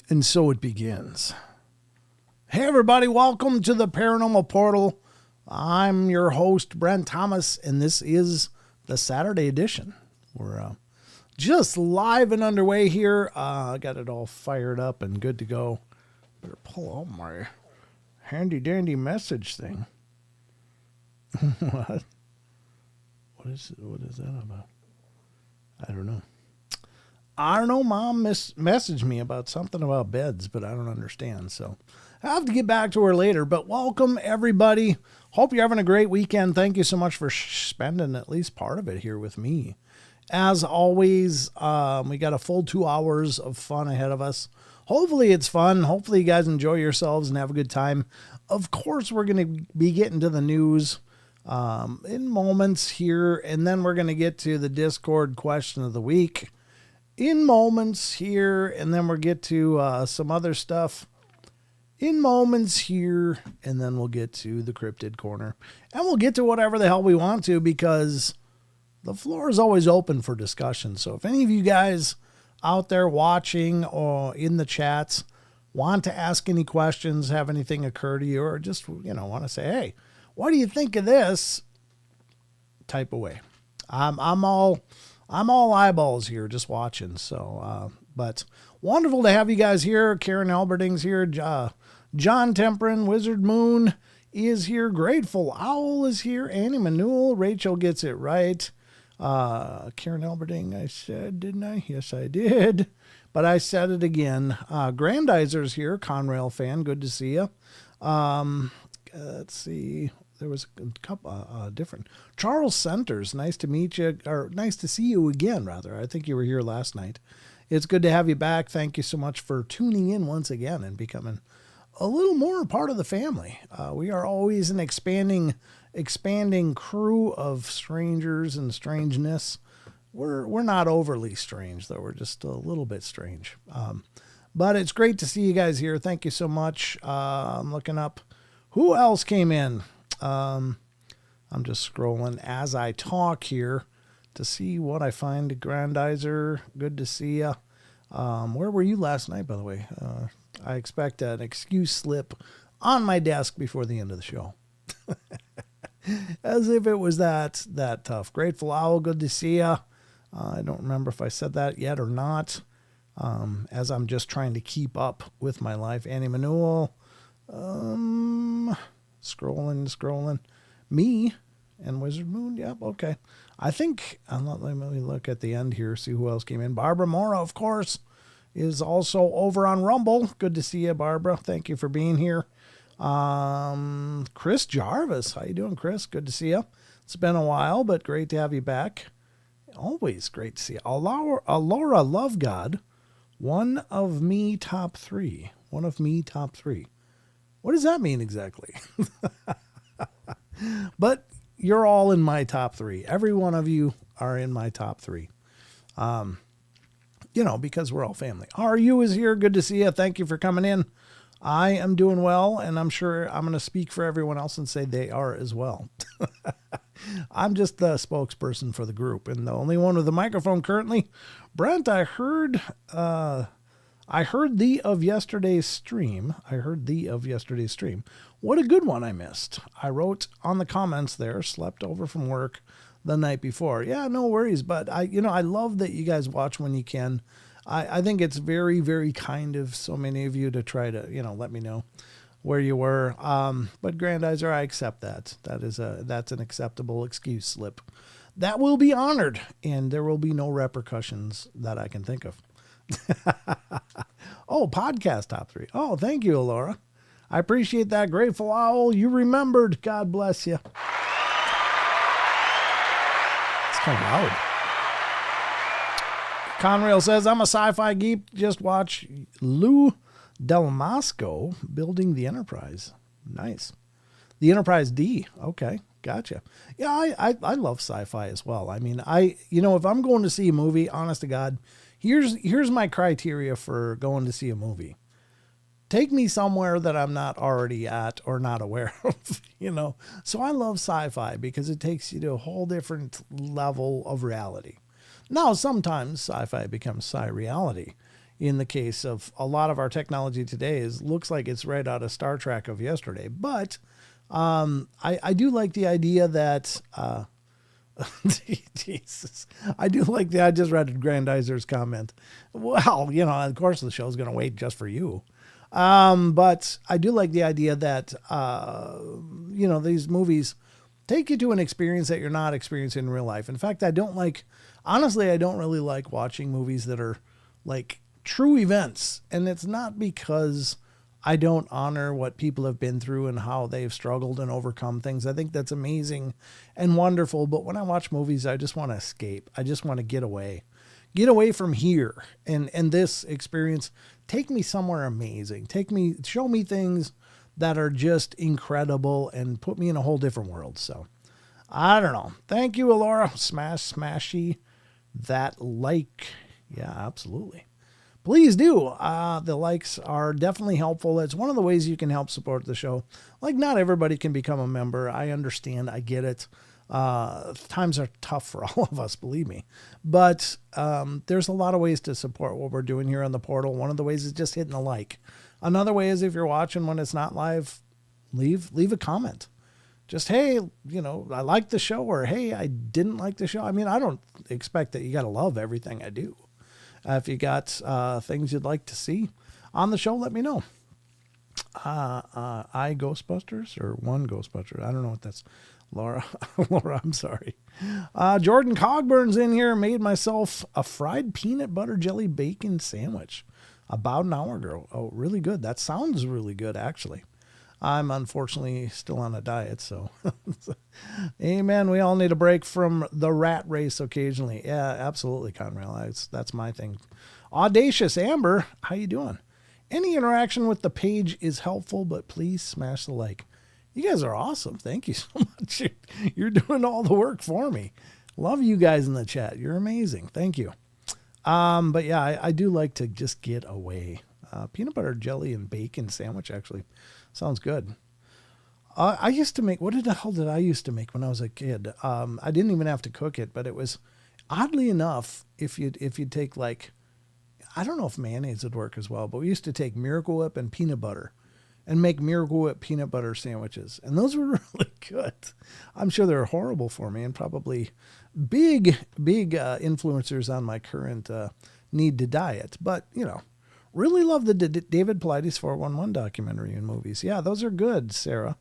And so it begins. Hey everybody, welcome to the Paranormal Portal. I'm your host, Brent Thomas, and this is the Saturday edition. We're just live and underway here. I got it all fired up and good to go. Better pull out my handy dandy message thing. What? What is that about? I don't know. Mom messaged me about something about beds, but I don't understand. So I have to get back to her later. But welcome, everybody. Hope you're having a great weekend. Thank you so much for spending at least part of it here with me. As always, we got a full 2 hours of fun ahead of us. Hopefully it's fun. Hopefully you guys enjoy yourselves and have a good time. Of course, we're going to be getting to the news in moments here, and then we're going to get to the Discord question of the week in moments here, and then we'll get to some other stuff in moments here, and then we'll get to the Crypted corner, and we'll get to whatever the hell we want to, because the floor is always open for discussion. So if any of you guys out there watching or in the chats want to ask any questions, have anything occur to you, or just, want to say, hey, what do you think of this? Type away. I'm all eyeballs here, just watching. So, but wonderful to have you guys here. Karen Alberding's here. John Temperin, Wizard Moon is here. Grateful Owl is here. Annie Manuel. Rachel gets it right. Karen Alberding, I said, didn't I? Yes, I did. But I said it again. Grandizer's here. Conrail fan. Good to see you. Let's see. There was a couple different. Charles Centers, nice to meet you, or nice to see you again, rather. I think you were here last night. It's good to have you back. Thank you so much for tuning in once again and becoming a little more a part of the family. We are always an expanding crew of strangers and strangeness. We're not overly strange, though. We're just a little bit strange. But it's great to see you guys here. Thank you so much. I'm looking up who else came in. I'm just scrolling as I talk here to see what I find. Grandizer, good to see you. Where were you last night, by the way? I expect an excuse slip on my desk before the end of the show. As if it was that tough. Grateful Owl, good to see you. I don't remember if I said that yet or not. As I'm just trying to keep up with my life. Annie Manuel. Scrolling. Me and Wizard Moon. Yep. Okay. I think let me look at the end here, see who else came in. Barbara Mora, of course, is also over on Rumble. Good to see you, Barbara. Thank you for being here. Chris Jarvis. How you doing, Chris? Good to see you. It's been a while, but great to have you back. Always great to see you. Alora Love God. One of me top three. What does that mean exactly? But you're all in my top three. Every one of you are in my top three. Because we're all family. RU is here. Good to see you. Thank you for coming in. I am doing well, and I'm sure I'm going to speak for everyone else and say they are as well. I'm just the spokesperson for the group, and the only one with a microphone currently. Brent, I heard thee of yesterday's stream. What a good one I missed. I wrote on the comments there, slept over from work the night before. Yeah, no worries. But I love that you guys watch when you can. I think it's very, very kind of so many of you to try to, let me know where you were. But Grandizer, I accept that. That's an acceptable excuse slip. That will be honored, and there will be no repercussions that I can think of. Oh, podcast top three. Oh, thank you, Laura. I appreciate that. Grateful Owl, you remembered. God bless you. It's kind of loud. Conrail says, I'm a sci-fi geek. Just watch Lou Del Masco building the Enterprise. Nice. The Enterprise D. Okay. Gotcha. Yeah, I love sci-fi as well. I mean, if I'm going to see a movie, honest to God, here's my criteria for going to see a movie. Take me somewhere that I'm not already at or not aware of, So I love sci-fi because it takes you to a whole different level of reality. Now, sometimes sci-fi becomes sci-reality. in the case of a lot of our technology today looks like it's right out of Star Trek of yesterday. But I do like the idea that Jesus, I do like the. I just read Grandizer's comment. Well, of course the show's going to wait just for you. But I do like the idea that these movies take you to an experience that you're not experiencing in real life. In fact, I don't really like watching movies that are like true events. And it's not because I don't honor what people have been through and how they've struggled and overcome things. I think that's amazing and wonderful. But when I watch movies, I just want to escape. I just want to get away from here. And this experience, take me somewhere amazing. Show me things that are just incredible and put me in a whole different world. So I don't know. Thank you, Alora. Smashy that like. Yeah, absolutely. Please do. The likes are definitely helpful. It's one of the ways you can help support the show. Like, not everybody can become a member. I understand. I get it. Times are tough for all of us, believe me. But there's a lot of ways to support what we're doing here on the portal. One of the ways is just hitting a like. Another way is if you're watching when it's not live, leave a comment. Just, hey, I like the show, or hey, I didn't like the show. I mean, I don't expect that you got to love everything I do. If you got things you'd like to see on the show, let me know. I Ghostbusters or one Ghostbuster. I don't know what that's. Laura, I'm sorry. Jordan Cogburn's in here. Made myself a fried peanut butter jelly bacon sandwich about an hour ago. Oh, really good. That sounds really good, actually. I'm unfortunately still on a diet, so amen. We all need a break from the rat race occasionally. Yeah, absolutely, Conrail. That's my thing. Audacious Amber, how you doing? Any interaction with the page is helpful, but please smash the like. You guys are awesome. Thank you so much. You're doing all the work for me. Love you guys in the chat. You're amazing. Thank you. But yeah, I do like to just get away. Peanut butter jelly and bacon sandwich actually sounds good. I used to make, what the hell did I used to make when I was a kid? I didn't even have to cook it, but it was oddly enough, if you'd take like, I don't know if mayonnaise would work as well, but we used to take Miracle Whip and peanut butter and make Miracle Whip peanut butter sandwiches. And those were really good. I'm sure they're horrible for me and probably big influencers on my current need to diet. But, really love the David Paulides 411 documentary and movies. Yeah, those are good, Sarah.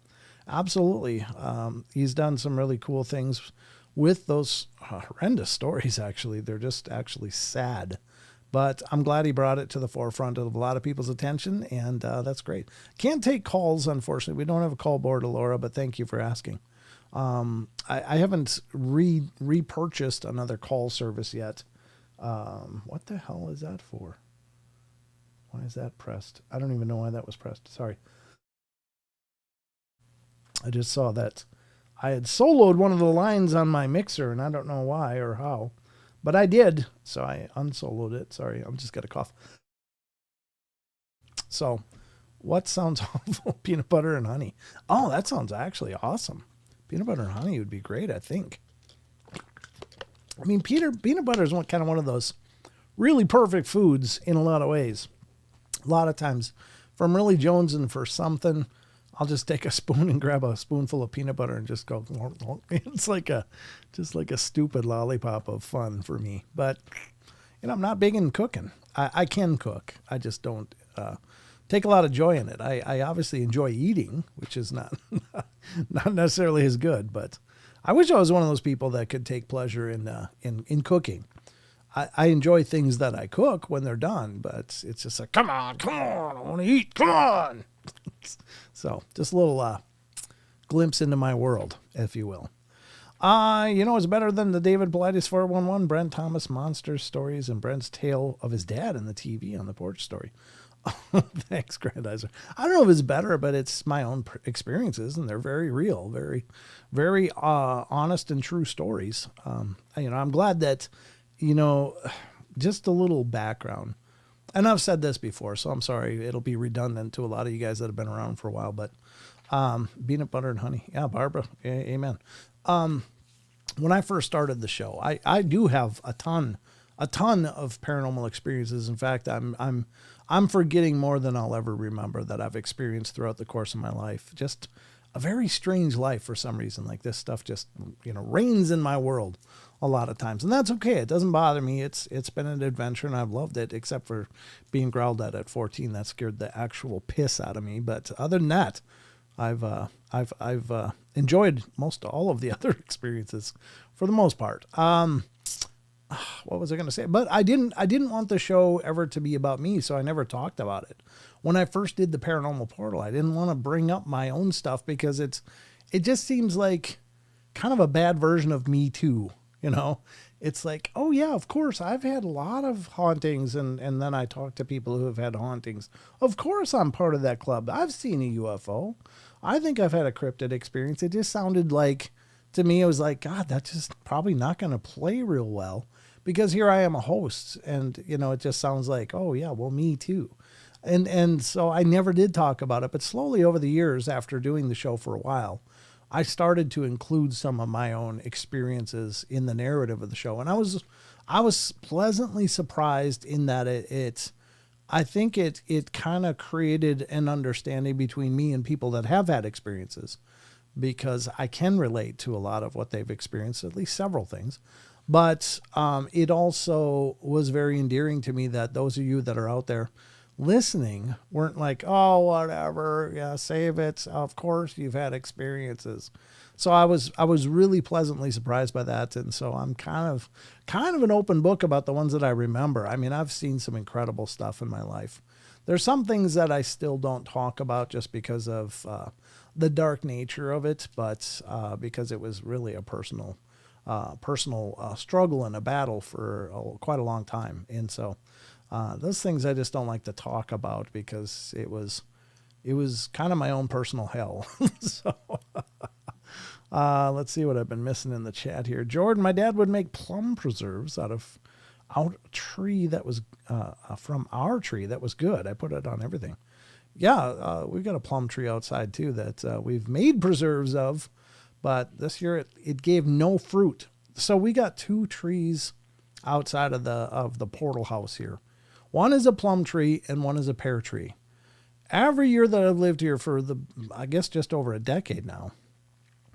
Absolutely. He's done some really cool things with those horrendous stories, actually. They're just actually sad. But I'm glad he brought it to the forefront of a lot of people's attention, and that's great. Can't take calls, unfortunately. We don't have a call board, Laura, but thank you for asking. I haven't repurchased another call service yet. What the hell is that for? Why is that pressed? I don't even know why that was pressed. Sorry. I just saw that I had soloed one of the lines on my mixer, and I don't know why or how. But I did, so I unsoloed it. Sorry, I'm just got a cough. So, what sounds awful? Peanut butter and honey. Oh, that sounds actually awesome. Peanut butter and honey would be great, I think. I mean, peanut butter is kind of one of those really perfect foods in a lot of ways. A lot of times, if I'm really jonesing for something, I'll just take a spoon and grab a spoonful of peanut butter and just go. It's like a stupid lollipop of fun for me. But I'm not big in cooking. I can cook. I just don't take a lot of joy in it. I obviously enjoy eating, which is not necessarily as good. But I wish I was one of those people that could take pleasure in cooking. I enjoy things that I cook when they're done, but it's just like, come on, I want to eat, come on. So just a little glimpse into my world, if you will. It's better than the David Paulides 411, Brent Thomas monster stories, and Brent's tale of his dad in the TV on the porch story. Thanks, Grandizer. I don't know if it's better, but it's my own experiences, and they're very real, very, very honest and true stories. I'm glad that, just a little background. And I've said this before, so I'm sorry. It'll be redundant to a lot of you guys that have been around for a while, but peanut butter and honey. Yeah, Barbara. Amen. When I first started the show, I do have a ton a ton of paranormal experiences. In fact, I'm forgetting more than I'll ever remember that I've experienced throughout the course of my life. Just a very strange life for some reason. Like this stuff just, reigns in my world a lot of times, and that's okay. It doesn't bother me. It's been an adventure and I've loved it, except for being growled at 14. That scared the actual piss out of me. But other than that, I've enjoyed most all of the other experiences for the most part. What was I going to say? But I didn't want the show ever to be about me, so I never talked about it. When I first did the Paranormal Portal, I didn't want to bring up my own stuff because it just seems like kind of a bad version of Me Too. It's like, oh yeah, of course I've had a lot of hauntings, and then I talk to people who have had hauntings. Of course I'm part of that club. I've seen a UFO. I think I've had a cryptid experience. It just sounded like, to me, it was like, God, that's just probably not going to play real well, because here I am a host, and it just sounds like, oh yeah, well, me too. And so I never did talk about it, but slowly over the years, after doing the show for a while, I started to include some of my own experiences in the narrative of the show. And I was pleasantly surprised in that I think it kind of created an understanding between me and people that have had experiences, because I can relate to a lot of what they've experienced, at least several things. But it also was very endearing to me that those of you that are out there listening weren't like, oh, whatever, yeah, save it. Of course you've had experiences. So I was really pleasantly surprised by that. And so I'm kind of an open book about the ones that I remember. I mean, I've seen some incredible stuff in my life. There's some things that I still don't talk about just because of the dark nature of it, but because it was really a personal struggle and a battle for quite a long time. And so those things I just don't like to talk about because it was kind of my own personal hell. So let's see what I've been missing in the chat here. Jordan, my dad would make plum preserves out of a tree that was from our tree that was good. I put it on everything. Yeah, we've got a plum tree outside too that we've made preserves of, but this year it gave no fruit. So we got 2 trees outside of the portal house here. One is a plum tree and one is a pear tree. Every year that I've lived here for I guess just over a decade now,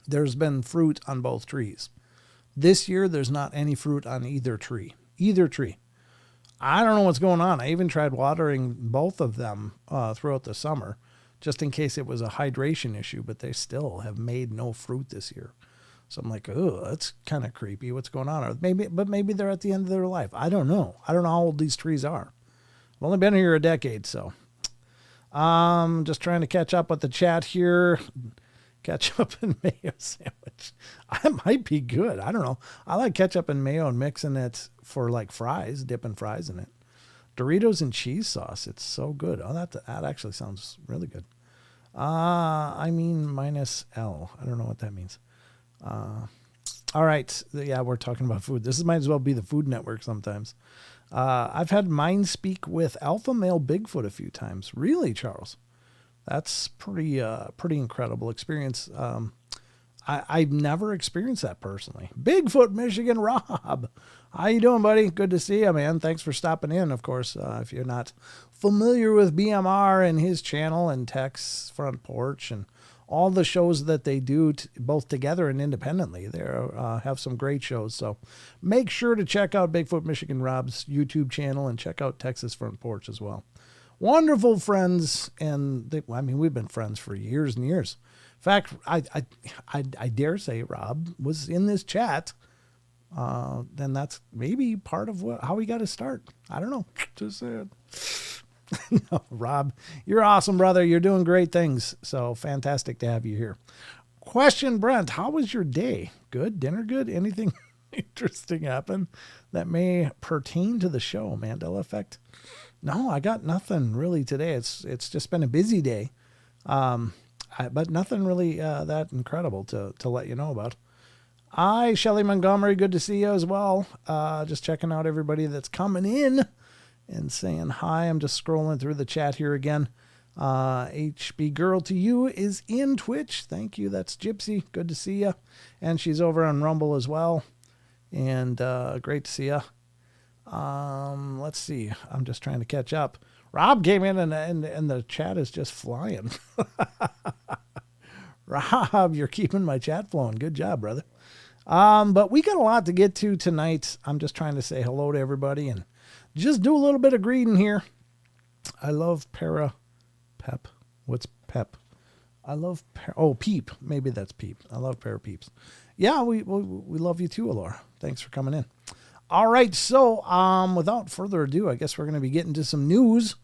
there's been fruit on both trees. This year, there's not any fruit on either tree. I don't know what's going on. I even tried watering both of them throughout the summer, just in case it was a hydration issue, but they still have made no fruit this year. So I'm like, oh, that's kind of creepy. What's going on? Maybe they're at the end of their life. I don't know. I don't know how old these trees are. I've only been here a decade, so just trying to catch up with the chat here. Ketchup and mayo sandwich. I might be good. I don't know. I like ketchup and mayo and mixing it for like fries, dipping fries in it. Doritos and cheese sauce. It's so good. Oh, that actually sounds really good. I mean minus L. I don't know what that means. All right. Yeah, we're talking about food. This might as well be the Food Network sometimes. I've had Mind Speak with Alpha Male Bigfoot a few times. Really, Charles? That's pretty incredible experience. I've never experienced that personally. Bigfoot, Michigan, Rob. How you doing, buddy? Good to see you, man. Thanks for stopping in. Of course, if you're not familiar with BMR and his channel and Tech's Front Porch and all the shows that they do both together and independently, they have some great shows. So make sure to check out Bigfoot, Michigan, Rob's YouTube channel and check out Texas Front Porch as well. Wonderful friends, and we've been friends for years and years. In fact, I dare say Rob was in this chat. Then that's maybe part of how he got his start. I don't know. Just saying. No, Rob, you're awesome, brother. You're doing great things. So fantastic to have you here. Question, Brent, how was your day? Good? Dinner good? Anything interesting happen that may pertain to the show? Mandela Effect? No, I got nothing really today. It's just been a busy day, but nothing really that incredible to let you know about. Hi, Shelley Montgomery. Good to see you as well. Just checking out everybody that's coming in and saying hi. I'm just scrolling through the chat here again. HB Girl to You is in Twitch. Thank you. That's Gypsy. Good to see you. And she's over on Rumble as well. And great to see you. Let's see. I'm just trying to catch up. Rob came in and the chat is just flying. Rob, you're keeping my chat flowing. Good job, brother. But we got a lot to get to tonight. I'm just trying to say hello to everybody and just do a little bit of greeting here. I love Pep. What's Pep? I love Peep. Maybe that's Peep. I love Peeps. Yeah, we love you too, Laura. Thanks for coming in. All right, so without further ado, I guess we're going to be getting to some news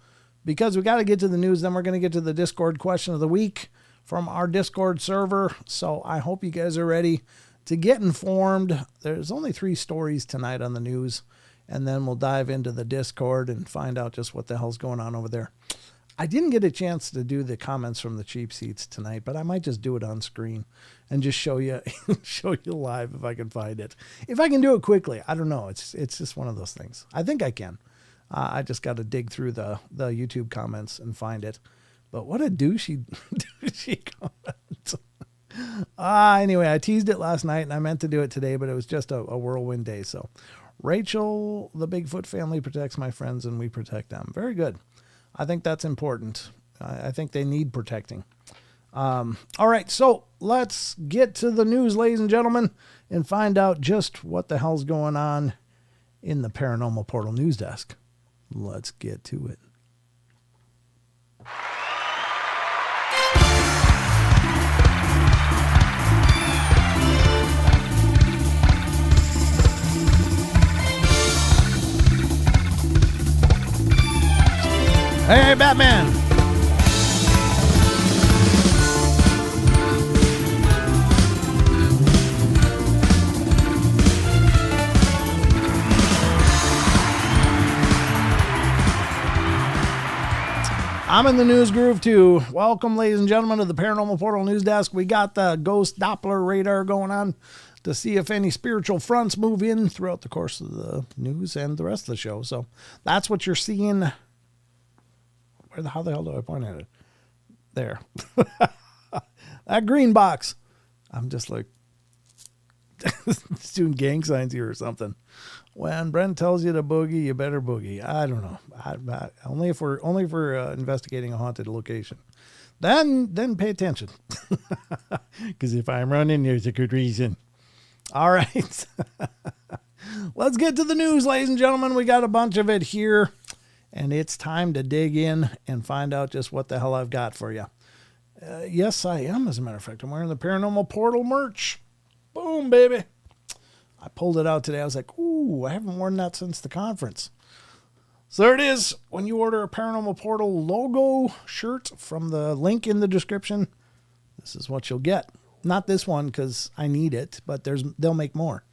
because we got to get to the news. Then we're going to get to the Discord question of the week from our Discord server. So I hope you guys are ready to get informed. There's only 3 stories tonight on the news, and then we'll dive into the Discord and find out just what the hell's going on over there. I didn't get a chance to do the comments from the cheap seats tonight, but I might just do it on screen and just show you live if I can find it. If I can do it quickly, I don't know. It's just one of those things. I think I can. I just got to dig through the YouTube comments and find it. But what a douchey comment. Anyway, I teased it last night and I meant to do it today, but it was just a whirlwind day. So Rachel, the Bigfoot family protects my friends and we protect them. Very good. I think that's important. I think they need protecting. All right, so let's get to the news, ladies and gentlemen, and find out just what the hell's going on in the Paranormal Portal news desk. Let's get to it. Hey, Batman! I'm in the news groove too. Welcome, ladies and gentlemen, to the Paranormal Portal news desk. We got the ghost Doppler radar going on to see if any spiritual fronts move in throughout the course of the news and the rest of the show. So that's what you're seeing. How the hell do I point at it? There. That green box. I'm just like doing gang signs here or something. When Brent tells you to boogie, you better boogie. I don't know. Only if we're investigating a haunted location. Then pay attention. Because if I'm running, there's a good reason. All right. Let's get to the news, ladies and gentlemen. We got a bunch of it here. And it's time to dig in and find out just what the hell I've got for you. Yes, I am, as a matter of fact. I'm wearing the Paranormal Portal merch. Boom, baby. I pulled it out today. I was like, ooh, I haven't worn that since the conference. So there it is. When you order a Paranormal Portal logo shirt from the link in the description, this is what you'll get. Not this one because I need it, but they'll make more.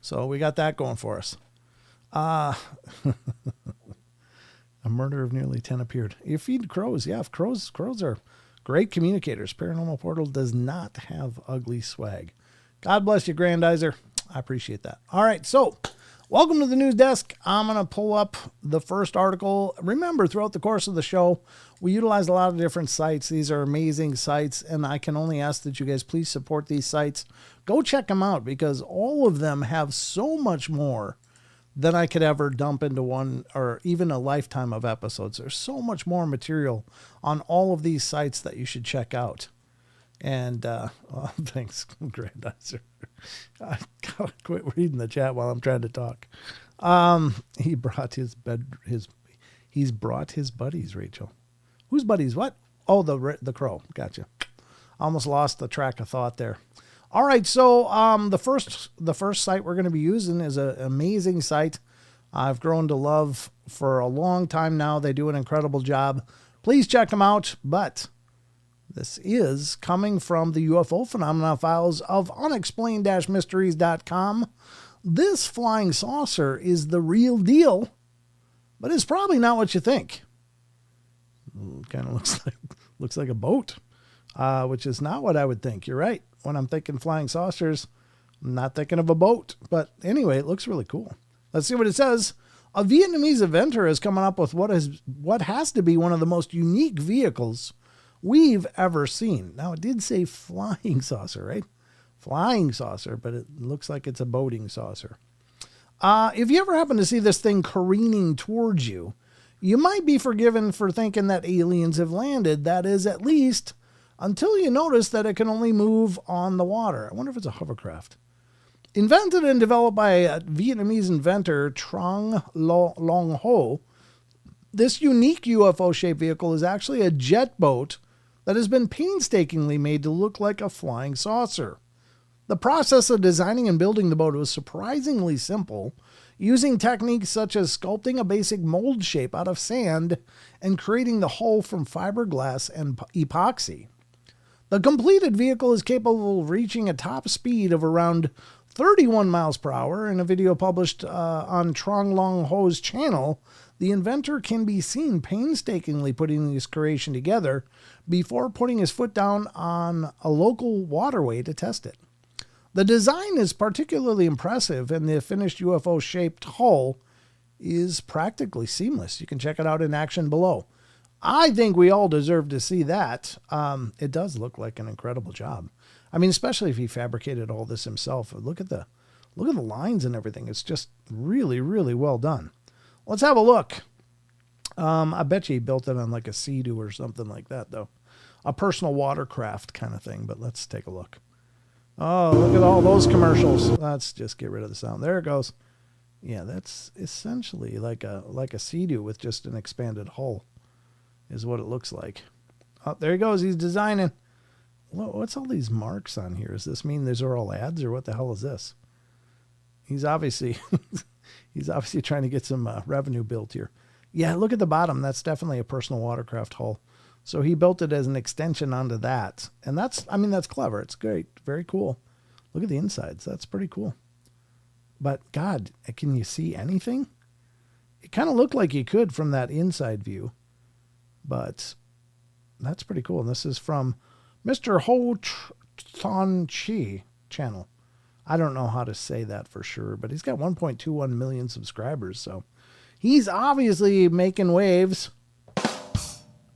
So we got that going for us. A murder of nearly 10 appeared. You feed crows. Yeah, crows are great communicators. Paranormal Portal does not have ugly swag. God bless you, Grandizer. I appreciate that. All right, so welcome to the news desk. I'm going to pull up the first article. Remember, throughout the course of the show, we utilize a lot of different sites. These are amazing sites, and I can only ask that you guys please support these sites. Go check them out because all of them have so much more than I could ever dump into one or even a lifetime of episodes. There's so much more material on all of these sites that you should check out. And thanks, Grandizer. I gotta quit reading the chat while I'm trying to talk. He brought he's brought his buddies, Rachel. Whose buddies? What? Oh, the crow. Gotcha. Almost lost the track of thought there. All right, so the first site we're going to be using is an amazing site I've grown to love for a long time now. They do an incredible job. Please check them out. But this is coming from the UFO phenomena files of unexplained-mysteries.com. This flying saucer is the real deal, but it's probably not what you think. Kind of looks like a boat, which is not what I would think. You're right. When I'm thinking flying saucers, I'm not thinking of a boat. But anyway, it looks really cool. Let's see what it says. A Vietnamese inventor has come up with what has to be one of the most unique vehicles we've ever seen. Now, it did say flying saucer, right? Flying saucer, but it looks like it's a boating saucer. If you ever happen to see this thing careening towards you, you might be forgiven for thinking that aliens have landed. That is, at least until you notice that it can only move on the water. I wonder if it's a hovercraft. Invented and developed by a Vietnamese inventor, Trong Long Ho, this unique UFO-shaped vehicle is actually a jet boat that has been painstakingly made to look like a flying saucer. The process of designing and building the boat was surprisingly simple, using techniques such as sculpting a basic mold shape out of sand and creating the hull from fiberglass and epoxy. The completed vehicle is capable of reaching a top speed of around 31 miles per hour. In a video published on Trong Long Ho's channel, the inventor can be seen painstakingly putting this creation together before putting his foot down on a local waterway to test it. The design is particularly impressive, and the finished UFO-shaped hull is practically seamless. You can check it out in action below. I think we all deserve to see that. It does look like an incredible job. I mean, especially if he fabricated all this himself. Look at the lines and everything. It's just really, really well done. Let's have a look. I bet you he built it on like a Sea-Doo or something like that, though. A personal watercraft kind of thing, but let's take a look. Oh, look at all those commercials. Let's just get rid of the sound. There it goes. Yeah, that's essentially like a Sea-Doo with just an expanded hull is what it looks like. Oh, there he goes. He's designing. What's all these marks on here? Does this mean these are all ads, or what the hell is this? He's obviously trying to get some revenue built here. Yeah, look at the bottom. That's definitely a personal watercraft hull. So he built it as an extension onto that. And that's clever. It's great. Very cool. Look at the insides. That's pretty cool. But God, can you see anything? It kind of looked like you could from that inside view. But that's pretty cool. And this is from Mr. Ho Thon Chi channel. I don't know how to say that for sure, but he's got 1.21 million subscribers. So he's obviously making waves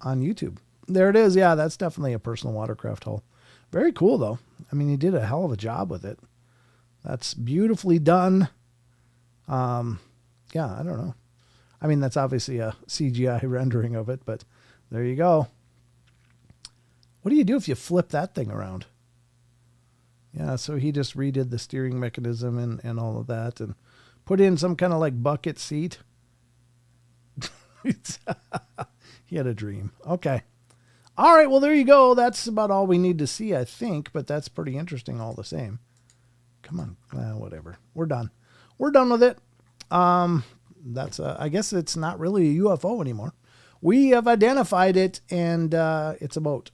on YouTube. There it is. Yeah, that's definitely a personal watercraft hull. Very cool, though. I mean, he did a hell of a job with it. That's beautifully done. Yeah, I don't know. I mean, that's obviously a CGI rendering of it, but there you go. What do you do if you flip that thing around? Yeah, so he just redid the steering mechanism and all of that and put in some kind of like bucket seat. He had a dream. Okay. All right, well, there you go. That's about all we need to see, I think, but that's pretty interesting all the same. Come on. Whatever. We're done. We're done with it. I guess it's not really a UFO anymore. We have identified it, and it's a boat.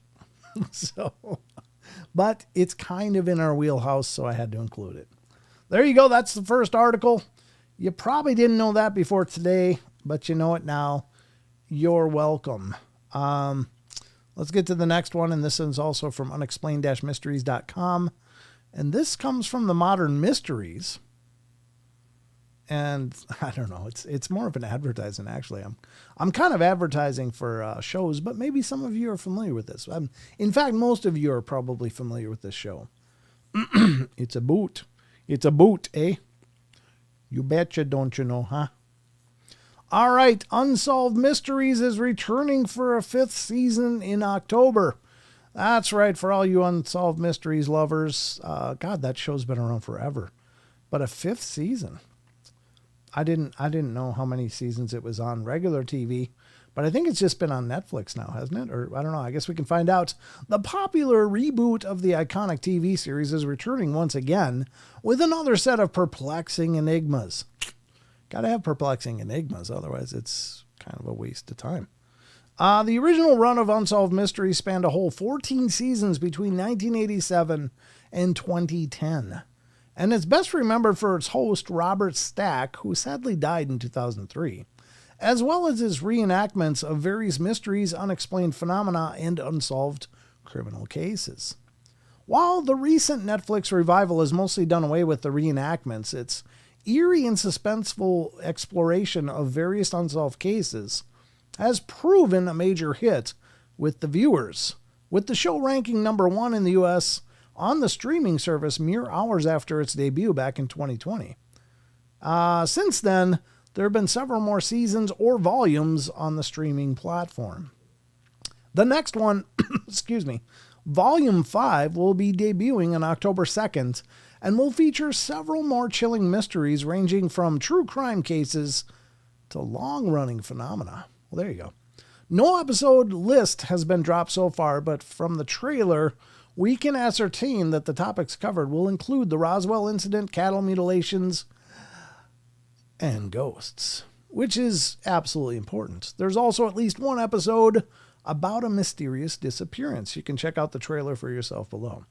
But it's kind of in our wheelhouse, so I had to include it. There you go. That's the first article. You probably didn't know that before today, but you know it now. You're welcome. Let's get to the next one, and this one's also from unexplained-mysteries.com. And this comes from the Modern Mysteries. And I don't know, it's more of an advertising, actually. I'm kind of advertising for shows, but maybe some of you are familiar with this. In fact, most of you are probably familiar with this show. It's a boot. It's a boot, eh? You betcha, don't you know, huh? All right, Unsolved Mysteries is returning for a 5th season in October. That's right, for all you Unsolved Mysteries lovers. God, that show's been around forever. But a 5th season. I didn't know how many seasons it was on regular TV, but I think it's just been on Netflix now, hasn't it? Or I don't know. I guess we can find out. The popular reboot of the iconic TV series is returning once again with another set of perplexing enigmas. Got to have perplexing enigmas, otherwise it's kind of a waste of time. The original run of Unsolved Mysteries spanned a whole 14 seasons between 1987 and 2010. And it's best remembered for its host, Robert Stack, who sadly died in 2003, as well as his reenactments of various mysteries, unexplained phenomena, and unsolved criminal cases. While the recent Netflix revival has mostly done away with the reenactments, its eerie and suspenseful exploration of various unsolved cases has proven a major hit with the viewers, with the show ranking #1 in the U.S. on the streaming service mere hours after its debut back in 2020. Since then, there have been several more seasons or volumes on the streaming platform. The next one, excuse me, Volume 5 will be debuting on October 2nd and will feature several more chilling mysteries ranging from true crime cases to long-running phenomena. Well, there you go. No episode list has been dropped so far, but from the trailer, we can ascertain that the topics covered will include the Roswell incident, cattle mutilations, and ghosts, which is absolutely important. There's also at least one episode about a mysterious disappearance. You can check out the trailer for yourself below.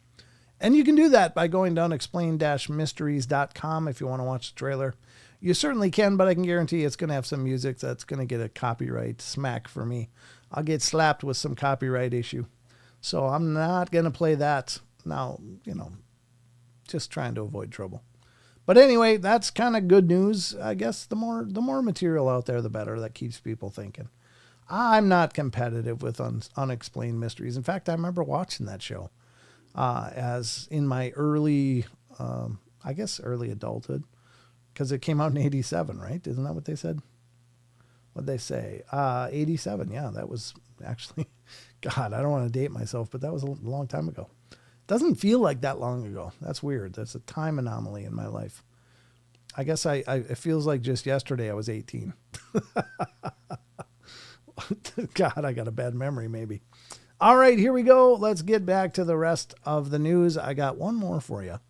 And you can do that by going to unexplained-mysteries.com if you want to watch the trailer. You certainly can, but I can guarantee it's going to have some music that's going to get a copyright smack for me. I'll get slapped with some copyright issue. So I'm not going to play that now, just trying to avoid trouble. But anyway, that's kind of good news. I guess the more material out there, the better. That keeps people thinking. I'm not competitive with Unexplained Mysteries. In fact, I remember watching that show as in my early adulthood, because it came out in 87, right? Isn't that what they said? What'd they say? 87. Yeah, that was actually, God, I don't want to date myself, but that was a long time ago. Doesn't feel like that long ago. That's weird. That's a time anomaly in my life. I guess it feels like just yesterday I was 18. God, I got a bad memory maybe. All right, here we go. Let's get back to the rest of the news. I got one more for you.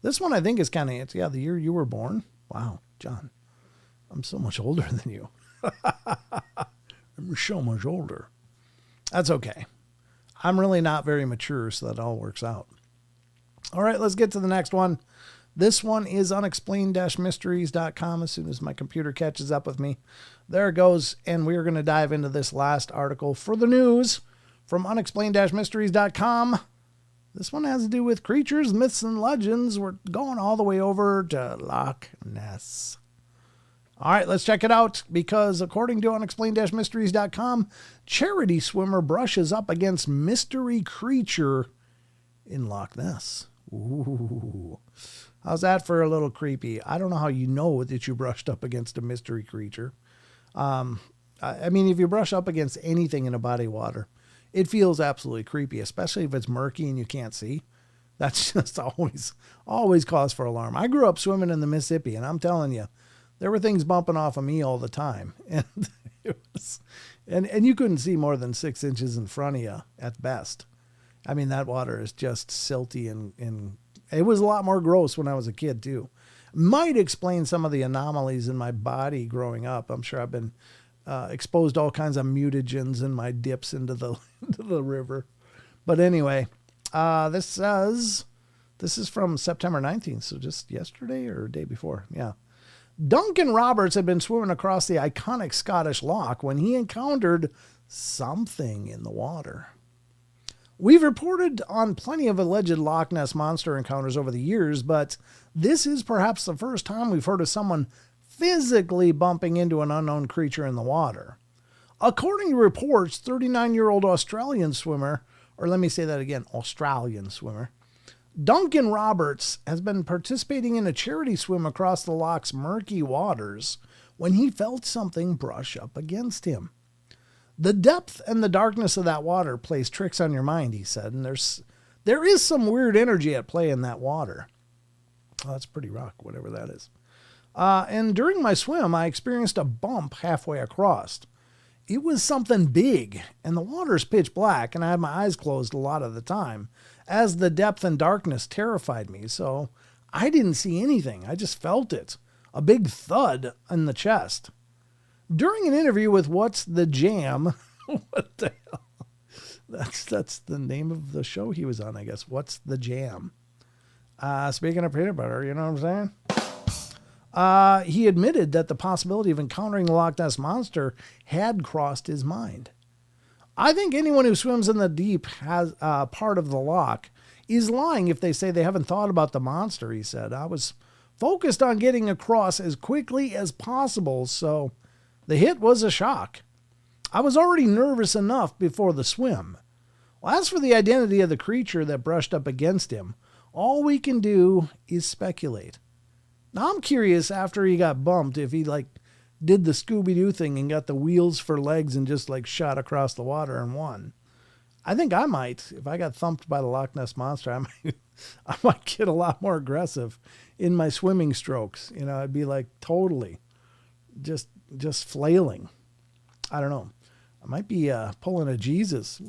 This one I think is kind of, the year you were born. Wow, John, I'm so much older than you. I'm so much older. That's okay. I'm really not very mature, so that all works out. All right, let's get to the next one. This one is unexplained-mysteries.com. As soon as my computer catches up with me, there it goes. And we're going to dive into this last article for the news from unexplained-mysteries.com. This one has to do with creatures, myths, and legends. We're going all the way over to Loch Ness. All right, let's check it out, because according to unexplained-mysteries.com, charity swimmer brushes up against mystery creature in Loch Ness. Ooh. How's that for a little creepy? I don't know how you know that you brushed up against a mystery creature. I mean, if you brush up against anything in a body of water, it feels absolutely creepy, especially if it's murky and you can't see. That's just always cause for alarm. I grew up swimming in the Mississippi, and I'm telling you, there were things bumping off of me all the time. And and you couldn't see more than 6 inches in front of you at best. I mean, that water is just silty, and it was a lot more gross when I was a kid too. Might explain some of the anomalies in my body growing up. I'm sure I've been exposed to all kinds of mutagens in my dips into the river. But anyway, this is from September 19th, so just yesterday or day before. Yeah. Duncan Roberts had been swimming across the iconic Scottish loch when he encountered something in the water. We've reported on plenty of alleged Loch Ness monster encounters over the years, but this is perhaps the first time we've heard of someone physically bumping into an unknown creature in the water. According to reports, 39-year-old Australian swimmer, Duncan Roberts has been participating in a charity swim across the loch's murky waters when he felt something brush up against him. The depth and the darkness of that water plays tricks on your mind, he said, and there is some weird energy at play in that water. Oh, that's pretty rock, whatever that is. And during my swim, I experienced a bump halfway across. It was something big, and the water's pitch black, and I had my eyes closed a lot of the time, as the depth and darkness terrified me, so I didn't see anything. I just felt it. A big thud in the chest. During an interview with What's the Jam, what the hell? That's the name of the show he was on, I guess. What's the Jam? Speaking of peanut butter, you know what I'm saying? He admitted that the possibility of encountering the Loch Ness Monster had crossed his mind. I think anyone who swims in the deep has part of the loch is lying if they say they haven't thought about the monster, he said. I was focused on getting across as quickly as possible, so the hit was a shock. I was already nervous enough before the swim. Well, as for the identity of the creature that brushed up against him, all we can do is speculate. Now I'm curious after he got bumped if he like did the Scooby-Doo thing and got the wheels for legs and just like shot across the water and won. I think I might, if I got thumped by the Loch Ness Monster, I might get a lot more aggressive in my swimming strokes. You know, I'd be like totally just flailing. I don't know. I might be pulling a Jesus.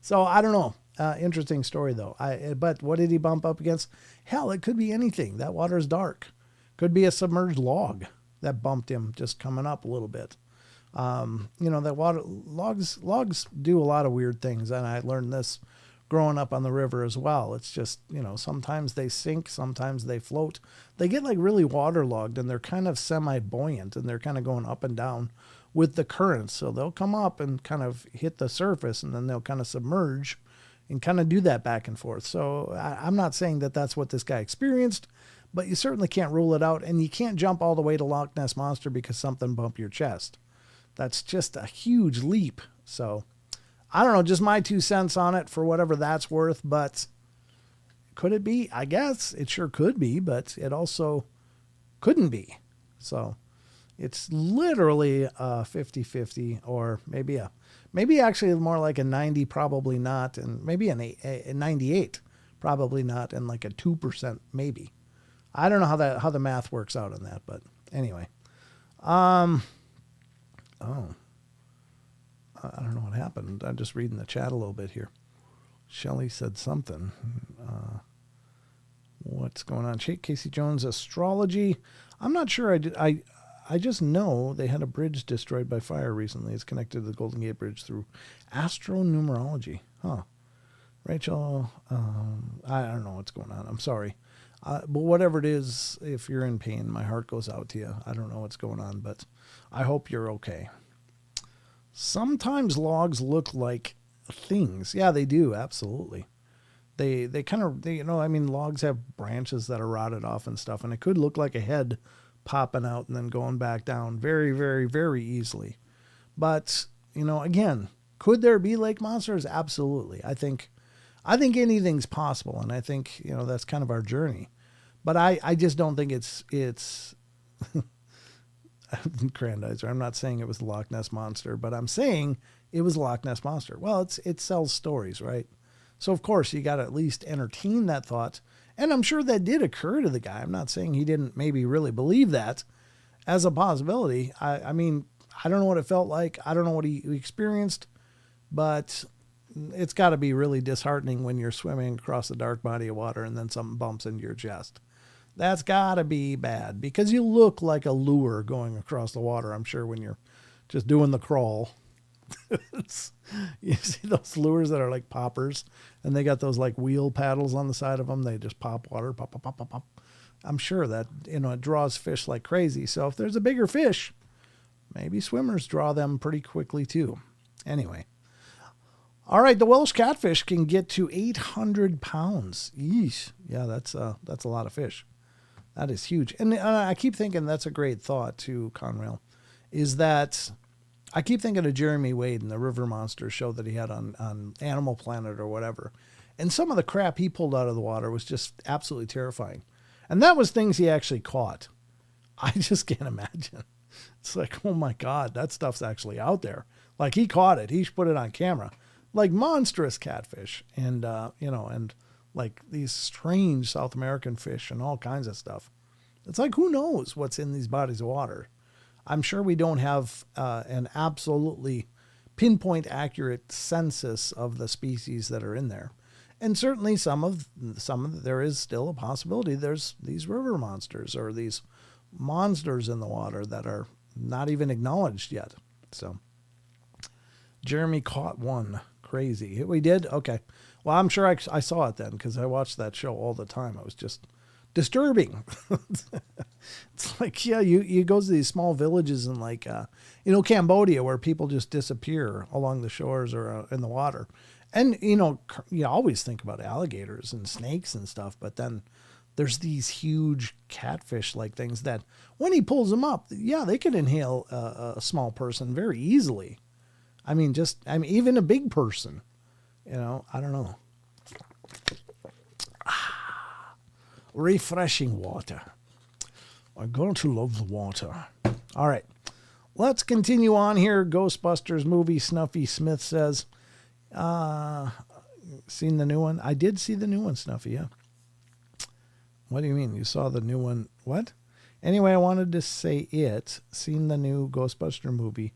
So I don't know. Interesting story though. But what did he bump up against? Hell, it could be anything. That water is dark. Could be a submerged log that bumped him just coming up a little bit. That water logs do a lot of weird things, and I learned this growing up on the river as well. It's just, sometimes they sink, sometimes they float. They get like really waterlogged, and they're kind of semi-buoyant, and they're kind of going up and down with the currents. So they'll come up and kind of hit the surface, and then they'll kind of submerge and kind of do that back and forth. So I'm not saying that that's what this guy experienced, but you certainly can't rule it out, and you can't jump all the way to Loch Ness Monster because something bumped your chest. That's just a huge leap. So I don't know, just my 2 cents on it for whatever that's worth, but could it be? I guess it sure could be, but it also couldn't be. So it's literally a 50-50, or maybe actually more like a 90, probably not, and maybe a 98, probably not, and like a 2% maybe. I don't know how the math works out on that, but anyway. I don't know what happened. I'm just reading the chat a little bit here. Shelley said something. What's going on? Casey Jones, astrology. I'm not sure. I just know they had a bridge destroyed by fire recently. It's connected to the Golden Gate Bridge through astronumerology. Huh. Rachel, I don't know what's going on. I'm sorry. But whatever it is, if you're in pain, my heart goes out to you. I don't know what's going on, but I hope you're okay. Sometimes logs look like things. Yeah, they do. Absolutely. They kind of, logs have branches that are rotted off and stuff, and it could look like a head popping out and then going back down very, very, very easily. But, again, could there be lake monsters? Absolutely. I think anything's possible, and I think, that's kind of our journey. But I just don't think it's Grandizer. I'm not saying it was the Loch Ness Monster, but I'm saying it was the Loch Ness Monster. Well, it sells stories, right? So, of course, you got to at least entertain that thought. And I'm sure that did occur to the guy. I'm not saying he didn't maybe really believe that as a possibility. I mean, I don't know what it felt like. I don't know what he experienced, but it's got to be really disheartening when you're swimming across a dark body of water and then something bumps into your chest. That's got to be bad because you look like a lure going across the water, I'm sure, when you're just doing the crawl. You see those lures that are like poppers, and they got those like wheel paddles on the side of them. They just pop water, pop, pop, pop, pop, pop. I'm sure that, it draws fish like crazy. So if there's a bigger fish, maybe swimmers draw them pretty quickly too. Anyway. All right, the Welsh catfish can get to 800 pounds. Yeesh. Yeah, that's a lot of fish. That is huge. And I keep thinking that's a great thought too, Conrail, is that I keep thinking of Jeremy Wade and the river monster show that he had on Animal Planet or whatever. And some of the crap he pulled out of the water was just absolutely terrifying. And that was things he actually caught. I just can't imagine. It's like, oh my God, that stuff's actually out there. Like he caught it. He put it on camera. Like monstrous catfish and, and like these strange South American fish and all kinds of stuff. It's like, who knows what's in these bodies of water? I'm sure we don't have an absolutely pinpoint accurate census of the species that are in there. And certainly some of there is still a possibility there's these river monsters or these monsters in the water that are not even acknowledged yet. So Jeremy caught one. Crazy. We did? Okay. Well, I'm sure I saw it then because I watched that show all the time. It was just disturbing. It's like, yeah, you go to these small villages in like, Cambodia where people just disappear along the shores or in the water. And, you always think about alligators and snakes and stuff, but then there's these huge catfish-like things that when he pulls them up, yeah, they can inhale a small person very easily. Even a big person, I don't know. refreshing water. I'm going to love the water. All right. Let's continue on here. Ghostbusters movie, Snuffy Smith says. Seen the new one? I did see the new one, Snuffy, yeah. What do you mean? You saw the new one? What? Anyway, I wanted to say it. Seen the new Ghostbuster movie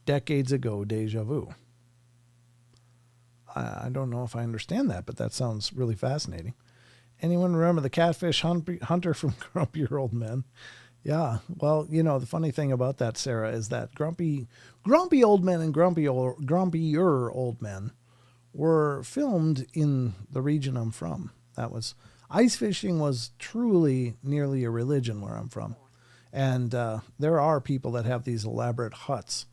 decades ago, Deja Vu. I don't know if I understand that, but that sounds really fascinating. Anyone remember the catfish hunter from Grumpier Old Men? Yeah. Well, you know, the funny thing about that, Sarah, is that grumpy old men and grumpier old men were filmed in the region I'm from. That was ice fishing was truly nearly a religion where I'm from. And there are people that have these elaborate huts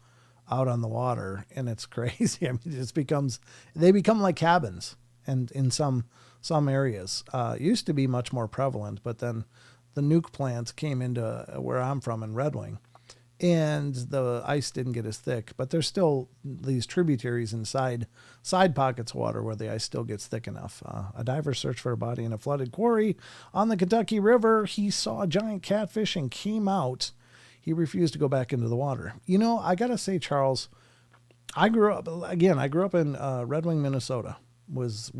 out on the water, and it's crazy. I mean, they become like cabins, and in some areas. It used to be much more prevalent, but then the nuke plants came into where I'm from in Red Wing, and the ice didn't get as thick, but there's still these tributaries inside side pockets of water where the ice still gets thick enough. A diver searched for a body in a flooded quarry on the Kentucky River. He saw a giant catfish and came out. He refused to go back into the water. You know, I got to say, Charles, I grew up in Red Wing, Minnesota, was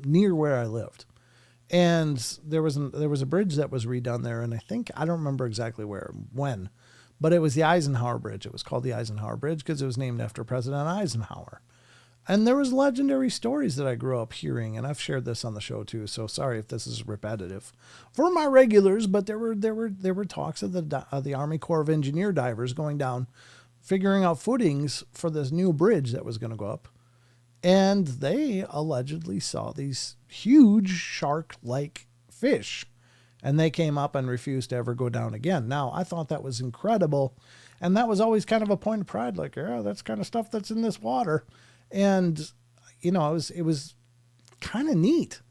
near where I lived. And there was a bridge that was redone there. And I don't remember exactly when, but it was the Eisenhower Bridge. It was called the Eisenhower Bridge because it was named after President Eisenhower. And there was legendary stories that I grew up hearing, and I've shared this on the show too. So sorry if this is repetitive for my regulars, but there were talks of the Army Corps of Engineer divers going down, figuring out footings for this new bridge that was going to go up, and they allegedly saw these huge shark-like fish, and they came up and refused to ever go down again. Now I thought that was incredible, and that was always kind of a point of pride, like, yeah, that's kind of stuff that's in this water. And, you know, it was kind of neat.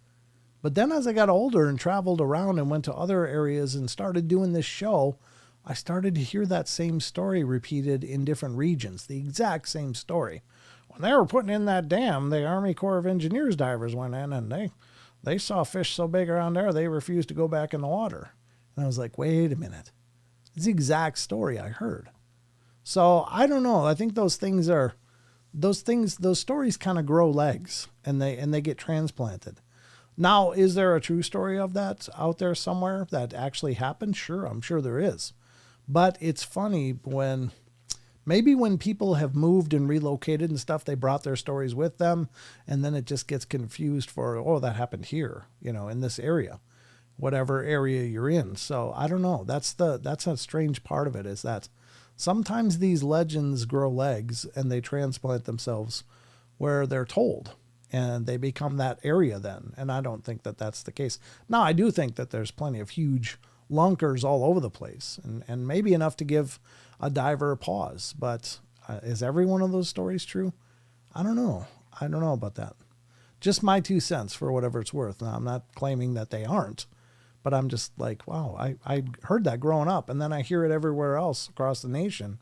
But then as I got older and traveled around and went to other areas and started doing this show, I started to hear that same story repeated in different regions, the exact same story. When they were putting in that dam, the Army Corps of Engineers divers went in and they saw fish so big around there, they refused to go back in the water. And I was like, wait a minute. It's the exact story I heard. So I don't know. I think those stories kind of grow legs and they get transplanted. Now, is there a true story of that out there somewhere that actually happened? Sure, I'm sure there is. But it's funny when people have moved and relocated and stuff, they brought their stories with them, and then it just gets confused for, oh, that happened here, you know, in this area, whatever area you're in. So I don't know. That's a strange part of it, is that sometimes these legends grow legs and they transplant themselves where they're told, and they become that area then. And I don't think that that's the case. Now, I do think that there's plenty of huge lunkers all over the place, and maybe enough to give a diver a pause. But is every one of those stories true? I don't know. I don't know about that. Just my 2 cents for whatever it's worth. Now, I'm not claiming that they aren't. But I'm just like, wow, I heard that growing up, and then I hear it everywhere else across the nation.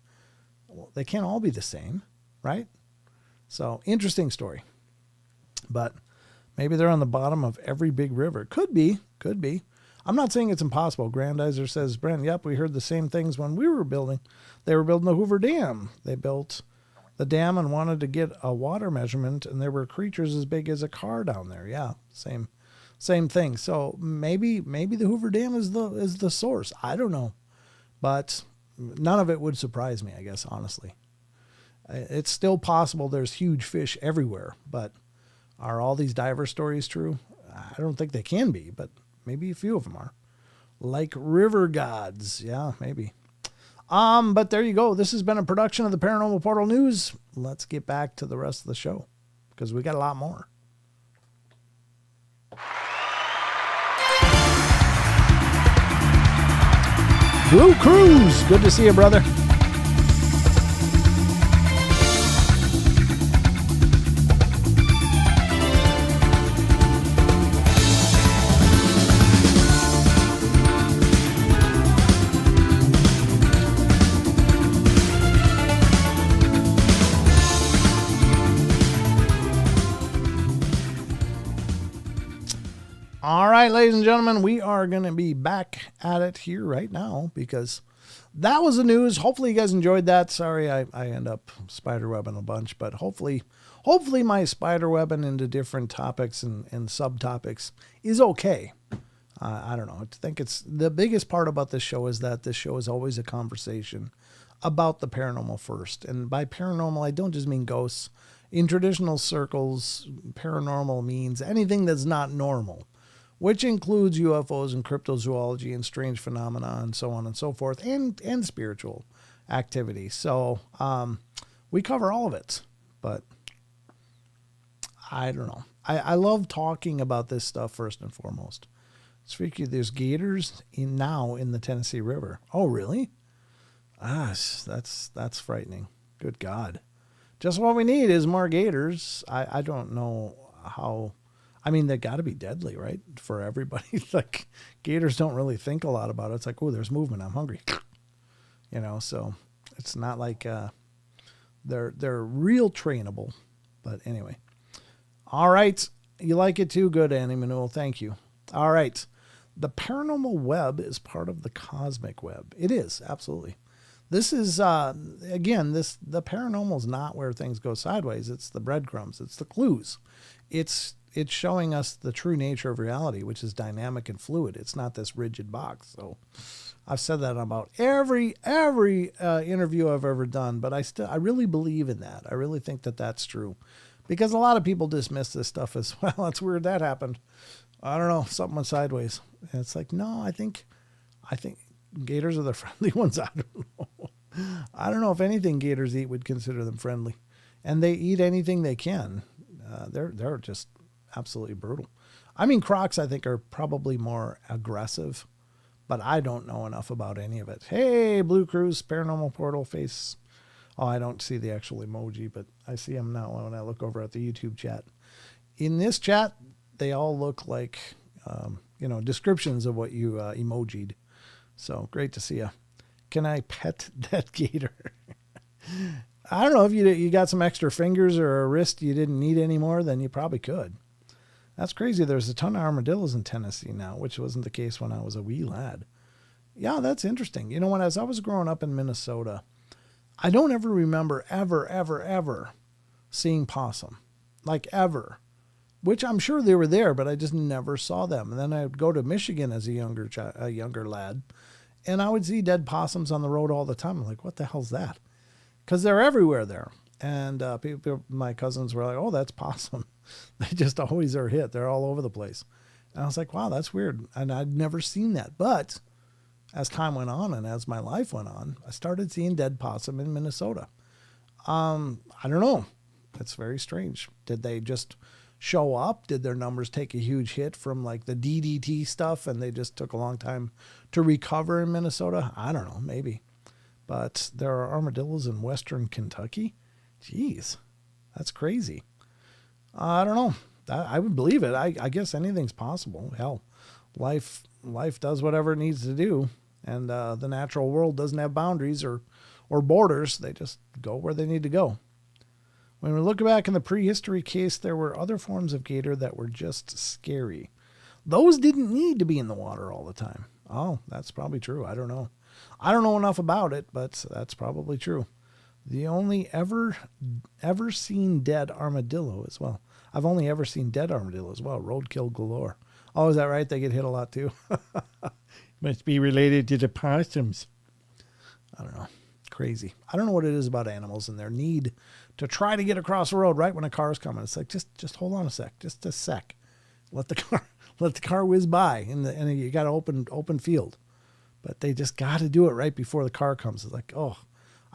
Well, they can't all be the same, right? So, interesting story. But maybe they're on the bottom of every big river. Could be. I'm not saying it's impossible. Grandizer says, Brent, yep, we heard the same things when we were building. They were building the Hoover Dam. They built the dam and wanted to get a water measurement, and there were creatures as big as a car down there. Yeah, same thing. So maybe the Hoover Dam is the source. I don't know, but none of it would surprise me, I guess, honestly. It's still possible there's huge fish everywhere, but are all these diver stories true? I don't think they can be, but maybe a few of them are. Like river gods. Yeah, maybe. But there you go. This has been a production of the Paranormal Portal News. Let's get back to the rest of the show, because we got a lot more. Blue Cruz, good to see you, brother. All right, ladies and gentlemen, we are going to be back at it here right now because that was the news. Hopefully you guys enjoyed that. Sorry, I end up spiderwebbing a bunch, but hopefully my spiderwebbing into different topics and subtopics is okay. I don't know. I think it's the biggest part about this show is that this show is always a conversation about the paranormal first. And by paranormal, I don't just mean ghosts. In traditional circles, paranormal means anything that's not normal, which includes UFOs and cryptozoology and strange phenomena and so on and so forth, and spiritual activity. So we cover all of it, but I don't know. I love talking about this stuff first and foremost. It's freaky. There's gators in the Tennessee River. Oh, really? That's frightening. Good God. Just what we need is more gators. I don't know how. I mean, they got to be deadly, right? For everybody. Like, gators don't really think a lot about it. It's like, oh, there's movement. I'm hungry. So it's not like they're real trainable. But anyway. All right. You like it too? Good, Annie Manuel. Thank you. All right. The paranormal web is part of the cosmic web. It is, absolutely. This is, again, the paranormal is not where things go sideways. It's the breadcrumbs. It's the clues. It's showing us the true nature of reality, which is dynamic and fluid. It's not this rigid box. So I've said that about every interview I've ever done, but I really believe in that. I really think that that's true, because a lot of people dismiss this stuff as, well, that's weird that happened. I don't know, something went sideways. And it's like, no, I think gators are the friendly ones. I don't know. I don't know if anything gators eat would consider them friendly, and they eat anything they can. They're just absolutely brutal. I mean, crocs, I think, are probably more aggressive, but I don't know enough about any of it. Hey, Blue Cruise, Paranormal Portal face. Oh, I don't see the actual emoji, but I see them now when I look over at the YouTube chat. In this chat, they all look like, descriptions of what you emojied. So great to see you. Can I pet that gator? I don't know if you got some extra fingers or a wrist you didn't need anymore, then you probably could. That's crazy. There's a ton of armadillos in Tennessee now, which wasn't the case when I was a wee lad. Yeah, that's interesting. As I was growing up in Minnesota, I don't ever remember ever seeing possum. Like ever. Which I'm sure they were there, but I just never saw them. And then I would go to Michigan as a younger lad, and I would see dead possums on the road all the time. I'm like, what the hell's that? Because they're everywhere there. And my cousins were like, oh, that's possum. They just always are hit. They're all over the place. And I was like, wow, that's weird. And I'd never seen that. But as time went on and as my life went on, I started seeing dead possum in Minnesota. I don't know. That's very strange. Did they just show up? Did their numbers take a huge hit from like the DDT stuff and they just took a long time to recover in Minnesota? I don't know, maybe. But there are armadillos in western Kentucky? Jeez, that's crazy. I don't know. I would believe it. I guess anything's possible. Hell, life does whatever it needs to do. And the natural world doesn't have boundaries or borders. They just go where they need to go. When we look back in the prehistory case, there were other forms of gator that were just scary. Those didn't need to be in the water all the time. Oh, that's probably true. I don't know. I don't know enough about it, but that's probably true. The only ever seen dead armadillo as well. I've only ever seen dead armadillo as well. Roadkill galore. Oh, is that right? They get hit a lot too. Must be related to the possums. I don't know. Crazy. I don't know what it is about animals and their need to try to get across the road right when a car is coming. It's like, just hold on a sec. Just a sec. Let the car whiz by and you got an open field. But they just got to do it right before the car comes. It's like, oh,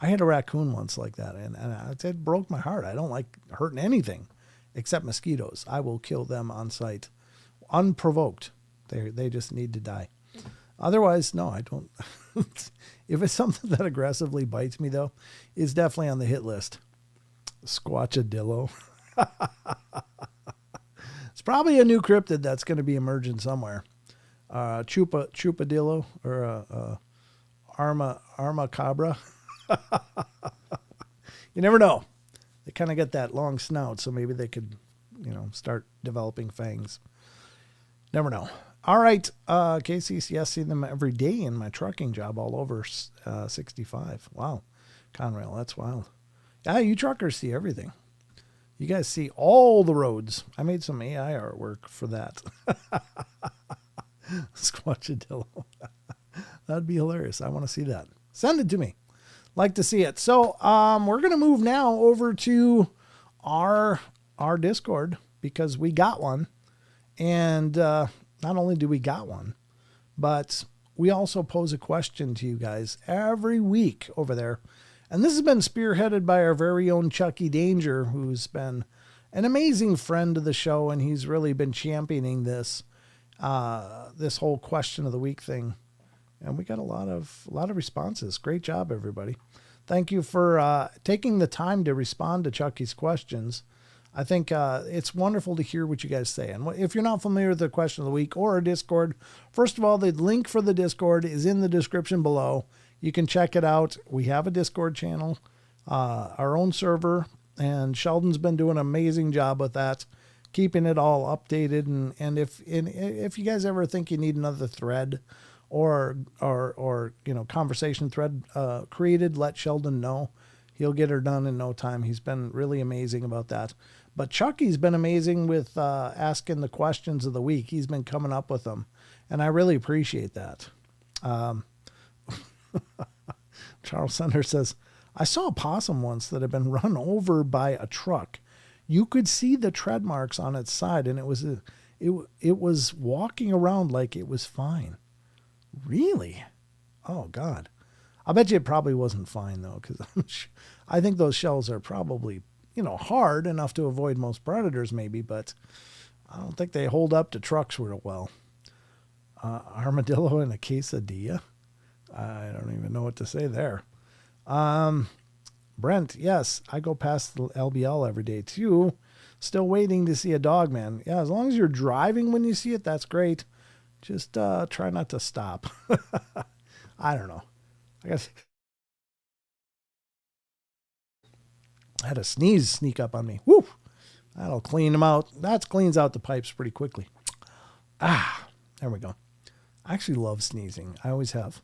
I had a raccoon once like that, and it broke my heart. I don't like hurting anything except mosquitoes. I will kill them on sight, unprovoked. They just need to die. Otherwise, no, I don't. If it's something that aggressively bites me, though, it's definitely on the hit list. Squatchadillo. It's probably a new cryptid that's going to be emerging somewhere. Chupadillo or Arma Cabra. You never know. They kind of get that long snout, so maybe they could, start developing fangs. Never know. All right, Casey, yes, see them every day in my trucking job all over 65. Wow, Conrail, that's wild. Yeah, you truckers see everything. You guys see all the roads. I made some AI artwork for that. Squatchadillo. That'd be hilarious. I want to see that. Send it to me. Like to see it. So we're going to move now over to our Discord because we got one. And not only do we got one, but we also pose a question to you guys every week over there. And this has been spearheaded by our very own Chucky Danger, who's been an amazing friend of the show, and he's really been championing this whole question of the week thing. And we got a lot of responses. Great job, everybody. Thank you for taking the time to respond to Chucky's questions. I think it's wonderful to hear what you guys say. And if you're not familiar with the question of the week or our Discord, first of all, the link for the Discord is in the description below. You can check it out. We have a Discord channel, our own server, and Sheldon's been doing an amazing job with that, keeping it all updated. And if you guys ever think you need another thread or conversation thread created, let Sheldon know. He'll get her done in no time. He's been really amazing about that. But Chucky's been amazing with asking the questions of the week. He's been coming up with them, and I really appreciate that. Charles Sunder says, I saw a possum once that had been run over by a truck. You could see the tread marks on its side, and it was walking around like it was fine. Really? Oh, God. I bet you it probably wasn't fine, though, because I think those shells are probably, hard enough to avoid most predators, maybe, but I don't think they hold up to trucks real well. Armadillo and a quesadilla? I don't even know what to say there. Brent, yes, I go past the LBL every day, too. Still waiting to see a dog, man. Yeah, as long as you're driving when you see it, that's great. Just try not to stop. I don't know. I guess I had a sneeze sneak up on me. Woo! That'll clean them out. That cleans out the pipes pretty quickly. There we go. I actually love sneezing. I always have.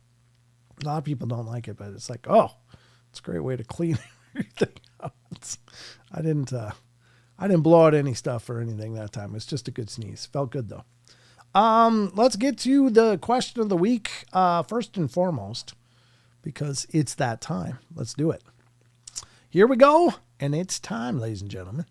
A lot of people don't like it, but it's like, it's a great way to clean everything out. I didn't blow out any stuff or anything that time. It's just a good sneeze. Felt good though. Let's get to the question of the week first and foremost, because it's that time. Let's do it. Here we go, and it's time, ladies and gentlemen.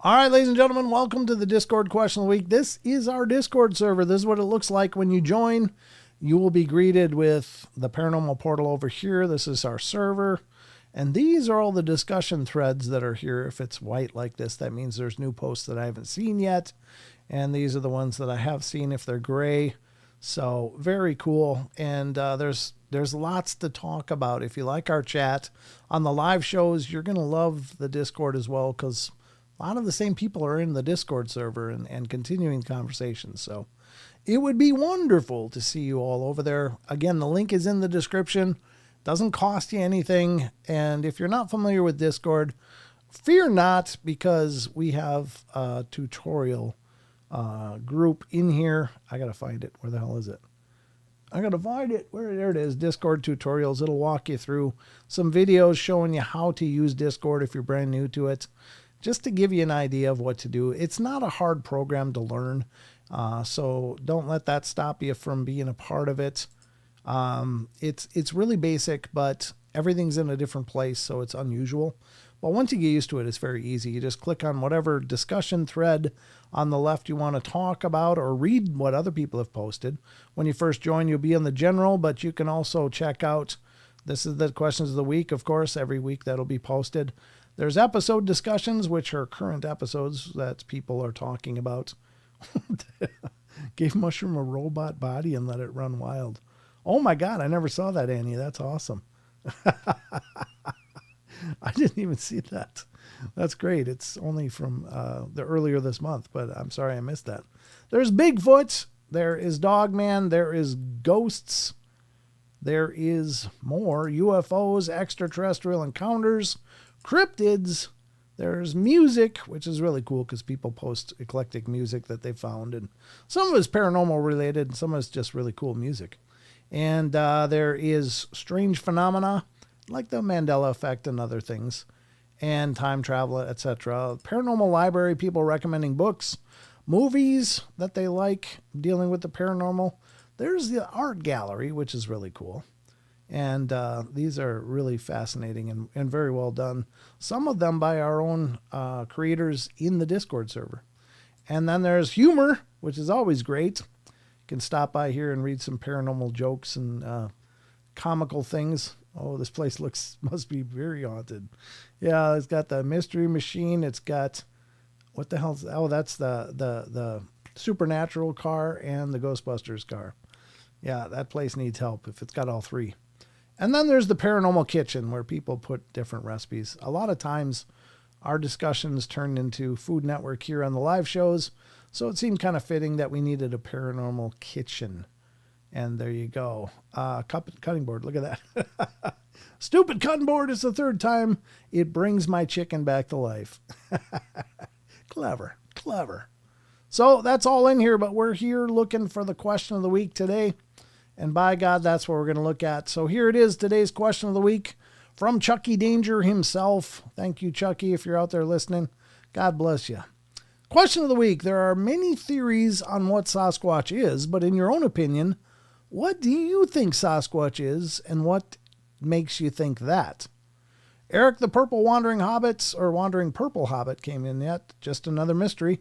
All right, ladies and gentlemen, welcome to the Discord question of the week. This is our Discord server. This is what it looks like when you join. You will be greeted with the Paranormal Portal over here. This is our server. And these are all the discussion threads that are here. If it's white like this, that means there's new posts that I haven't seen yet. And these are the ones that I have seen if they're gray. So very cool. And there's lots to talk about. If you like our chat on the live shows, you're going to love the Discord as well, because a lot of the same people are in the Discord server and continuing conversations. So it would be wonderful to see you all over there. Again, the link is in the description. Doesn't cost you anything. And if you're not familiar with Discord, fear not, because we have a tutorial group in here. I got to find it. Where the hell is it? I got to find it. There it is. Discord tutorials. It'll walk you through some videos showing you how to use Discord if you're brand new to it, just to give you an idea of what to do. It's not a hard program to learn. So don't let that stop you from being a part of it. It's really basic, but everything's in a different place, so it's unusual. But once you get used to it, it's very easy. You just click on whatever discussion thread on the left you want to talk about, or read what other people have posted. When you first join, you'll be in the general, but you can also check out, this is the questions of the week, of course, every week that'll be posted. There's episode discussions, which are current episodes that people are talking about. Gave Mushroom a robot body and let it run wild. Oh my God, I never saw that, Annie. That's awesome. I didn't even see that. That's great. It's only from the earlier this month, but I'm sorry I missed that. There's Bigfoot. There is Dogman. There is Ghosts. There is more UFOs, extraterrestrial encounters, cryptids. There's music, which is really cool because people post eclectic music that they found. And some of it's paranormal related, and some of it's just really cool music. And there is strange phenomena like the Mandela effect and other things, and time travel, etc. Paranormal library, people recommending books, movies that they like dealing with the paranormal. There's the art gallery, which is really cool. And these are really fascinating and very well done. Some of them by our own creators in the Discord server. And then there's humor, which is always great. You can stop by here and read some paranormal jokes and comical things. Oh, this place must be very haunted. Yeah, it's got the mystery machine. It's got, what the hell? Oh, that's the supernatural car and the Ghostbusters car. Yeah, that place needs help if it's got all three. And then there's the paranormal kitchen where people put different recipes. A lot of times our discussions turned into Food Network here on the live shows. So it seemed kind of fitting that we needed a paranormal kitchen. And there you go. Cutting board. Look at that. Stupid cutting board is the third time it brings my chicken back to life. Clever. So that's all in here, but we're here looking for the question of the week today. And by God, that's what we're going to look at. So here it is, today's question of the week from Chucky Danger himself. Thank you, Chucky, if you're out there listening. God bless you. Question of the week. There are many theories on what Sasquatch is, but in your own opinion, what do you think Sasquatch is, and what makes you think that? Eric the Purple Wandering Hobbits, or Wandering Purple Hobbit, came in yet. Just another mystery.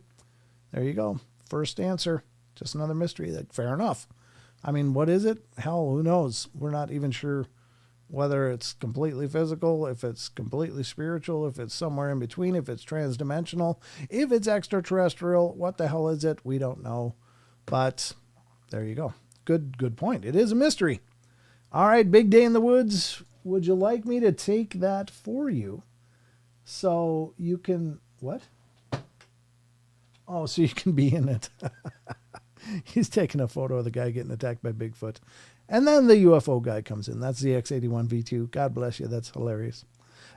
There you go. First answer. Just another mystery. Fair enough. I mean, what is it? Hell, who knows? We're not even sure whether it's completely physical, if it's completely spiritual, if it's somewhere in between, if it's transdimensional, if it's extraterrestrial. What the hell is it? We don't know. But there you go. Good point. It is a mystery. All right, Big Day in the Woods. Would you like me to take that for you? So you can, what? Oh, so you can be in it. He's taking a photo of the guy getting attacked by Bigfoot. And then the UFO guy comes in. That's the X81V2. God bless you. That's hilarious.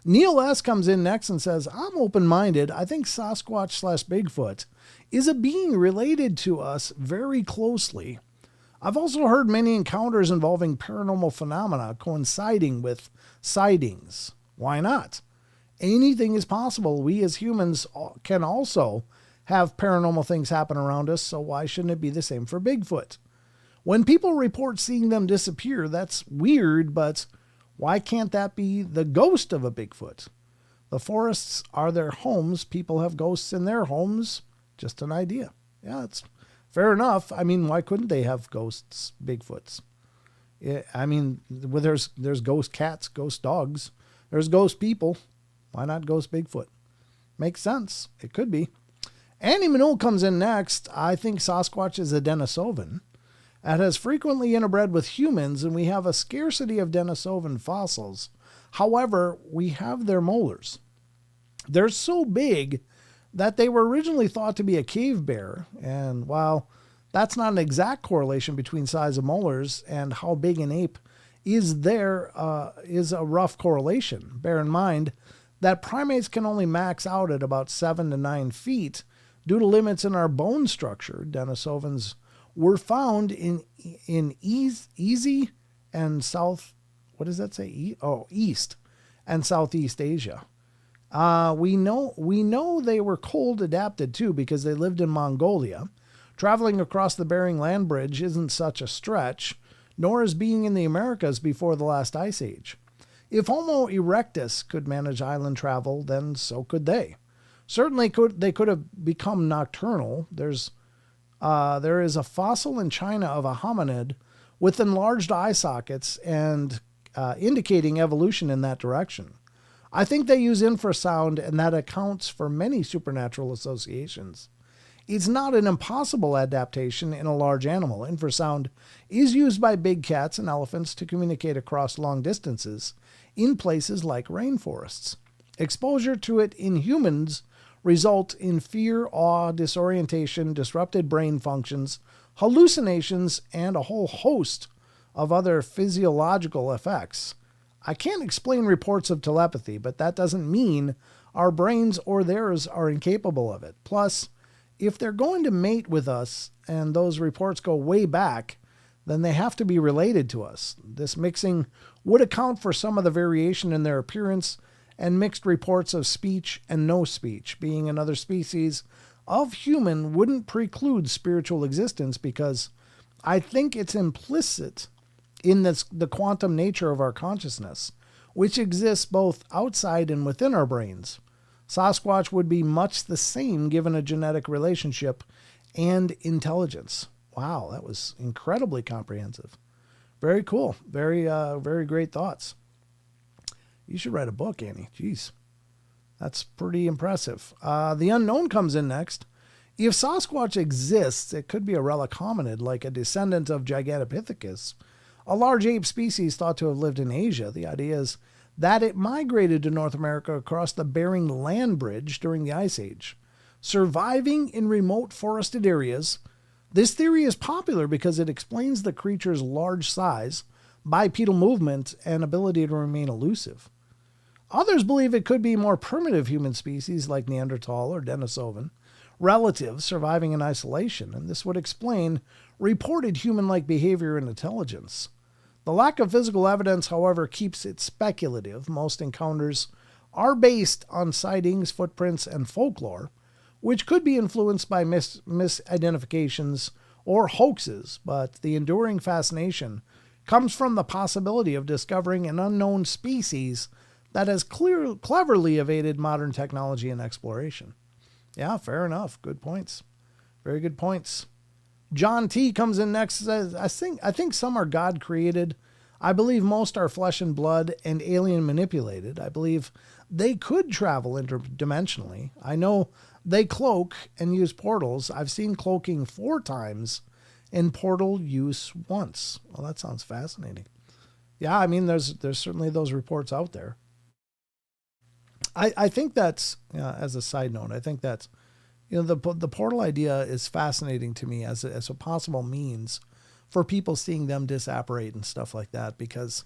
Neil S. comes in next and says, I'm open-minded. I think Sasquatch/Bigfoot is a being related to us very closely. I've also heard many encounters involving paranormal phenomena coinciding with sightings. Why not? Anything is possible. We as humans can also have paranormal things happen around us, so why shouldn't it be the same for Bigfoot? When people report seeing them disappear, that's weird, but why can't that be the ghost of a Bigfoot? The forests are their homes. People have ghosts in their homes. Just an idea. Yeah, it's fair enough. I mean, why couldn't they have ghosts, Bigfoots? I mean, well, there's ghost cats, ghost dogs. There's ghost people. Why not ghost Bigfoot? Makes sense. It could be. Andy Manul comes in next. I think Sasquatch is a Denisovan. It has frequently interbred with humans, and we have a scarcity of Denisovan fossils. However, we have their molars. They're so big that they were originally thought to be a cave bear, and while that's not an exact correlation between size of molars and how big an ape is, there is a rough correlation. Bear in mind that primates can only max out at about 7 to 9 feet due to limits in our bone structure. Denisovans were found in easy and south, what does that say? East and Southeast Asia. We know they were cold adapted too because they lived in Mongolia. Traveling across the Bering Land Bridge isn't such a stretch, nor is being in the Americas before the last ice age. If Homo erectus could manage island travel, then so could they. Certainly they could have become nocturnal. There is a fossil in China of a hominid with enlarged eye sockets and indicating evolution in that direction. I think they use infrasound, and that accounts for many supernatural associations. It's not an impossible adaptation in a large animal. Infrasound is used by big cats and elephants to communicate across long distances in places like rainforests. Exposure to it in humans result in fear, awe, disorientation, disrupted brain functions, hallucinations, and a whole host of other physiological effects. I can't explain reports of telepathy, but that doesn't mean our brains or theirs are incapable of it. Plus, if they're going to mate with us and those reports go way back, then they have to be related to us. This mixing would account for some of the variation in their appearance and mixed reports of speech and no speech. Being another species of human wouldn't preclude spiritual existence, because I think it's implicit in the quantum nature of our consciousness, which exists both outside and within our brains. Sasquatch would be much the same given a genetic relationship and intelligence. Wow, that was incredibly comprehensive. Very cool. Very great thoughts. You should write a book, Annie. Jeez. That's pretty impressive. The unknown comes in next. If Sasquatch exists, it could be a relic hominid, like a descendant of Gigantopithecus, a large ape species thought to have lived in Asia. The idea is that it migrated to North America across the Bering Land Bridge during the Ice Age, surviving in remote forested areas. This theory is popular because it explains the creature's large size, bipedal movement, and ability to remain elusive. Others believe it could be more primitive human species like Neanderthal or Denisovan, relatives surviving in isolation, and this would explain reported human-like behavior and intelligence. The lack of physical evidence, however, keeps it speculative. Most encounters are based on sightings, footprints, and folklore, which could be influenced by misidentifications or hoaxes, but the enduring fascination comes from the possibility of discovering an unknown species that has cleverly evaded modern technology and exploration. Yeah, fair enough. Good points. Very good points. John T. comes in next, says, I think some are God created. I believe most are flesh and blood and alien manipulated. I believe they could travel interdimensionally. I know they cloak and use portals. I've seen cloaking 4 times and portal use once. Well, that sounds fascinating. Yeah, I mean, there's certainly those reports out there. I think that's, as a side note, I think that's, the portal idea is fascinating to me as a possible means for people seeing them disapparate and stuff like that, because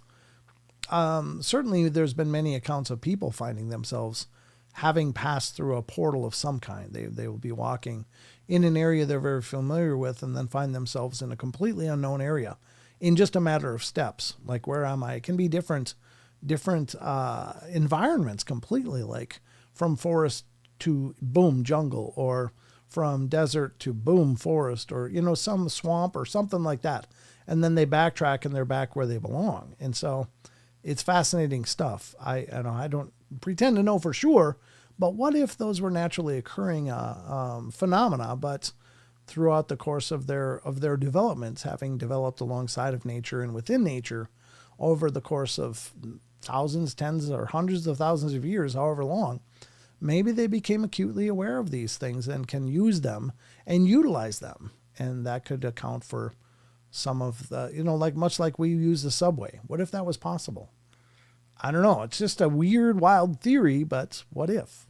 certainly there's been many accounts of people finding themselves having passed through a portal of some kind. They will be walking in an area they're very familiar with and then find themselves in a completely unknown area in just a matter of steps. Like, where am I? It can be different environments completely, like from forest to boom jungle, or from desert to boom forest, or some swamp or something like that, and then they backtrack and they're back where they belong. And so it's fascinating stuff. I don't pretend to know for sure, but what if those were naturally occurring phenomena, but throughout the course of their developments, having developed alongside of nature and within nature over the course of thousands, tens, or hundreds of thousands of years, however long, maybe they became acutely aware of these things and can use them and utilize them. And that could account for some of the, much like we use the subway. What if that was possible? I don't know. It's just a weird, wild theory, but what if?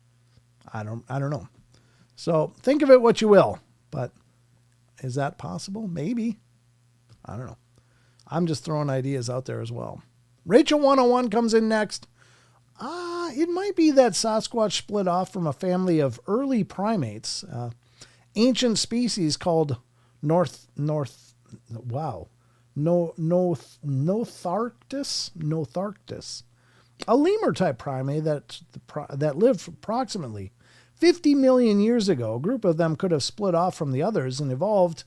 I don't know. So think of it what you will, but is that possible? Maybe. I don't know. I'm just throwing ideas out there as well. Rachel 101 comes in next. It might be that Sasquatch split off from a family of early primates, ancient species called Notharctus. Notharctus, a lemur type primate that lived approximately 50 million years ago. A group of them could have split off from the others and evolved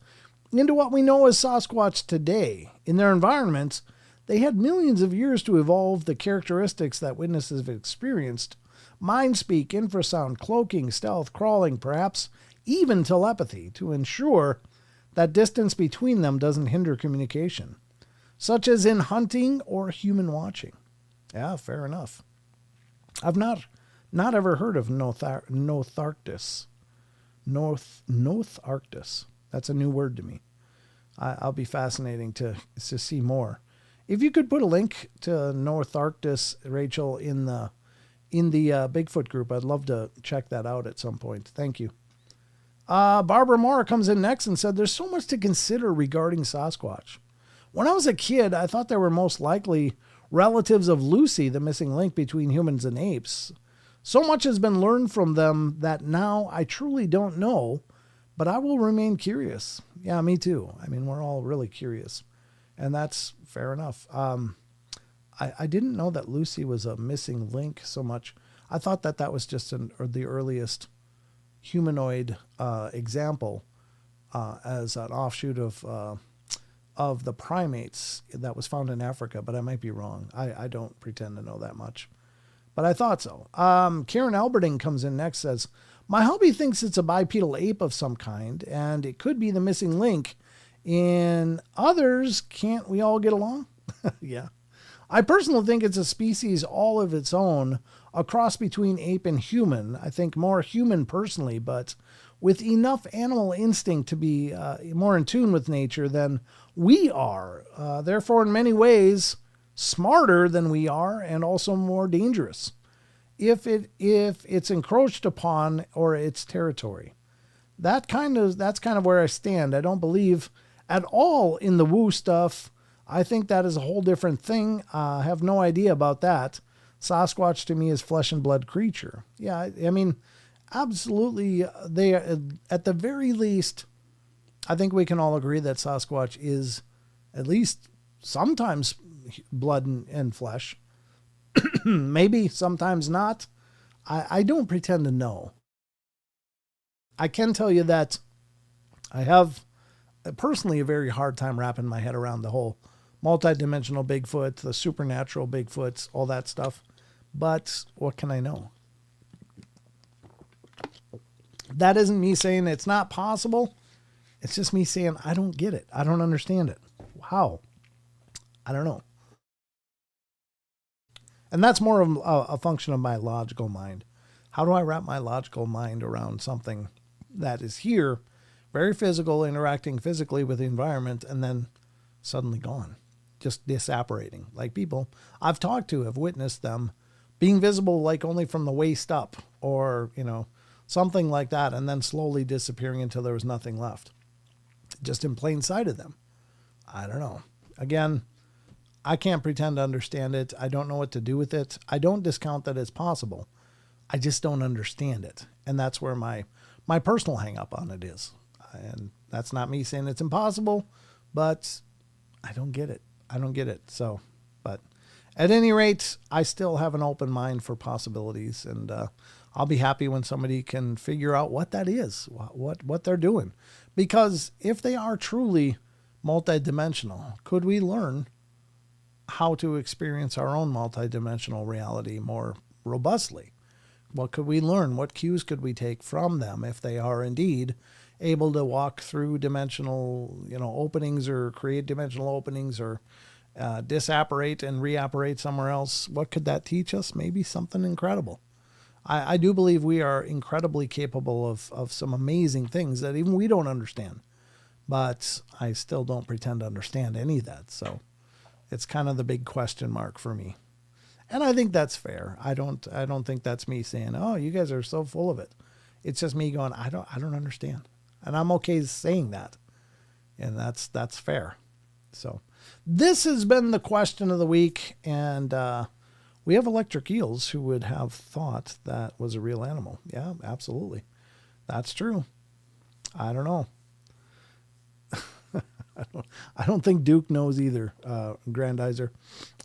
into what we know as Sasquatch today. In their environment, they had millions of years to evolve the characteristics that witnesses have experienced: mind speak, infrasound, cloaking, stealth, crawling, perhaps even telepathy, to ensure that distance between them doesn't hinder communication, such as in hunting or human watching. Yeah, fair enough. I've not ever heard of Notharctus. Notharctus. That's a new word to me. I'll be fascinating to see more. If you could put a link to Notharctus, Rachel, in the Bigfoot group, I'd love to check that out at some point. Thank you. Barbara Moore comes in next and said, there's so much to consider regarding Sasquatch. When I was a kid, I thought they were most likely relatives of Lucy, the missing link between humans and apes. So much has been learned from them that now I truly don't know, but I will remain curious. Yeah, me too. I mean, we're all really curious, and that's fair enough. I didn't know that Lucy was a missing link so much. I thought that that was just the earliest humanoid example as an offshoot of the primates that was found in Africa, but I might be wrong. I don't pretend to know that much, but I thought so. Karen Alberding comes in next, says, my hubby thinks it's a bipedal ape of some kind, and it could be the missing link. In others, can't we all get along? Yeah. I personally think it's a species all of its own, a cross between ape and human. I think more human personally, but with enough animal instinct to be more in tune with nature than we are. Therefore, in many ways, smarter than we are and also more dangerous if it's encroached upon or its territory. That's kind of where I stand. I don't believe at all in the woo stuff. I think that is a whole different thing. I have no idea about that. Sasquatch to me is flesh and blood creature. Yeah, I mean, absolutely. They, at the very least, I think we can all agree that Sasquatch is at least sometimes blood and flesh. Maybe sometimes not. I don't pretend to know. I can tell you that I have personally a very hard time wrapping my head around the whole multi-dimensional Bigfoot, the supernatural Bigfoots, all that stuff. But what can I know? That isn't me saying it's not possible. It's just me saying I don't get it. I don't understand it. How? I don't know. And that's more of a function of my logical mind. How do I wrap my logical mind around something that is here, very physical, interacting physically with the environment, and then suddenly gone, just disapparating? Like people I've talked to have witnessed them being visible like only from the waist up, or, something like that, and then slowly disappearing until there was nothing left, just in plain sight of them. I don't know. Again, I can't pretend to understand it. I don't know what to do with it. I don't discount that it's possible. I just don't understand it. And that's where my personal hang up on it is. And that's not me saying it's impossible, but I don't get it. I don't get it. So, but at any rate, I still have an open mind for possibilities, and I'll be happy when somebody can figure out what that is, what they're doing. Because if they are truly multidimensional, could we learn how to experience our own multidimensional reality more robustly? What could we learn? What cues could we take from them if they are indeed able to walk through dimensional, openings, or create dimensional openings, or disapparate and reapparate somewhere else? What could that teach us? Maybe something incredible. I do believe we are incredibly capable of some amazing things that even we don't understand, but I still don't pretend to understand any of that. So it's kind of the big question mark for me. And I think that's fair. I don't think that's me saying, "Oh, you guys are so full of it." It's just me going, I don't understand. And I'm okay saying that. And that's fair. So this has been the question of the week, and we have electric eels who would have thought that was a real animal. Yeah, absolutely. That's true. I don't know. I don't think Duke knows either, Grandizer.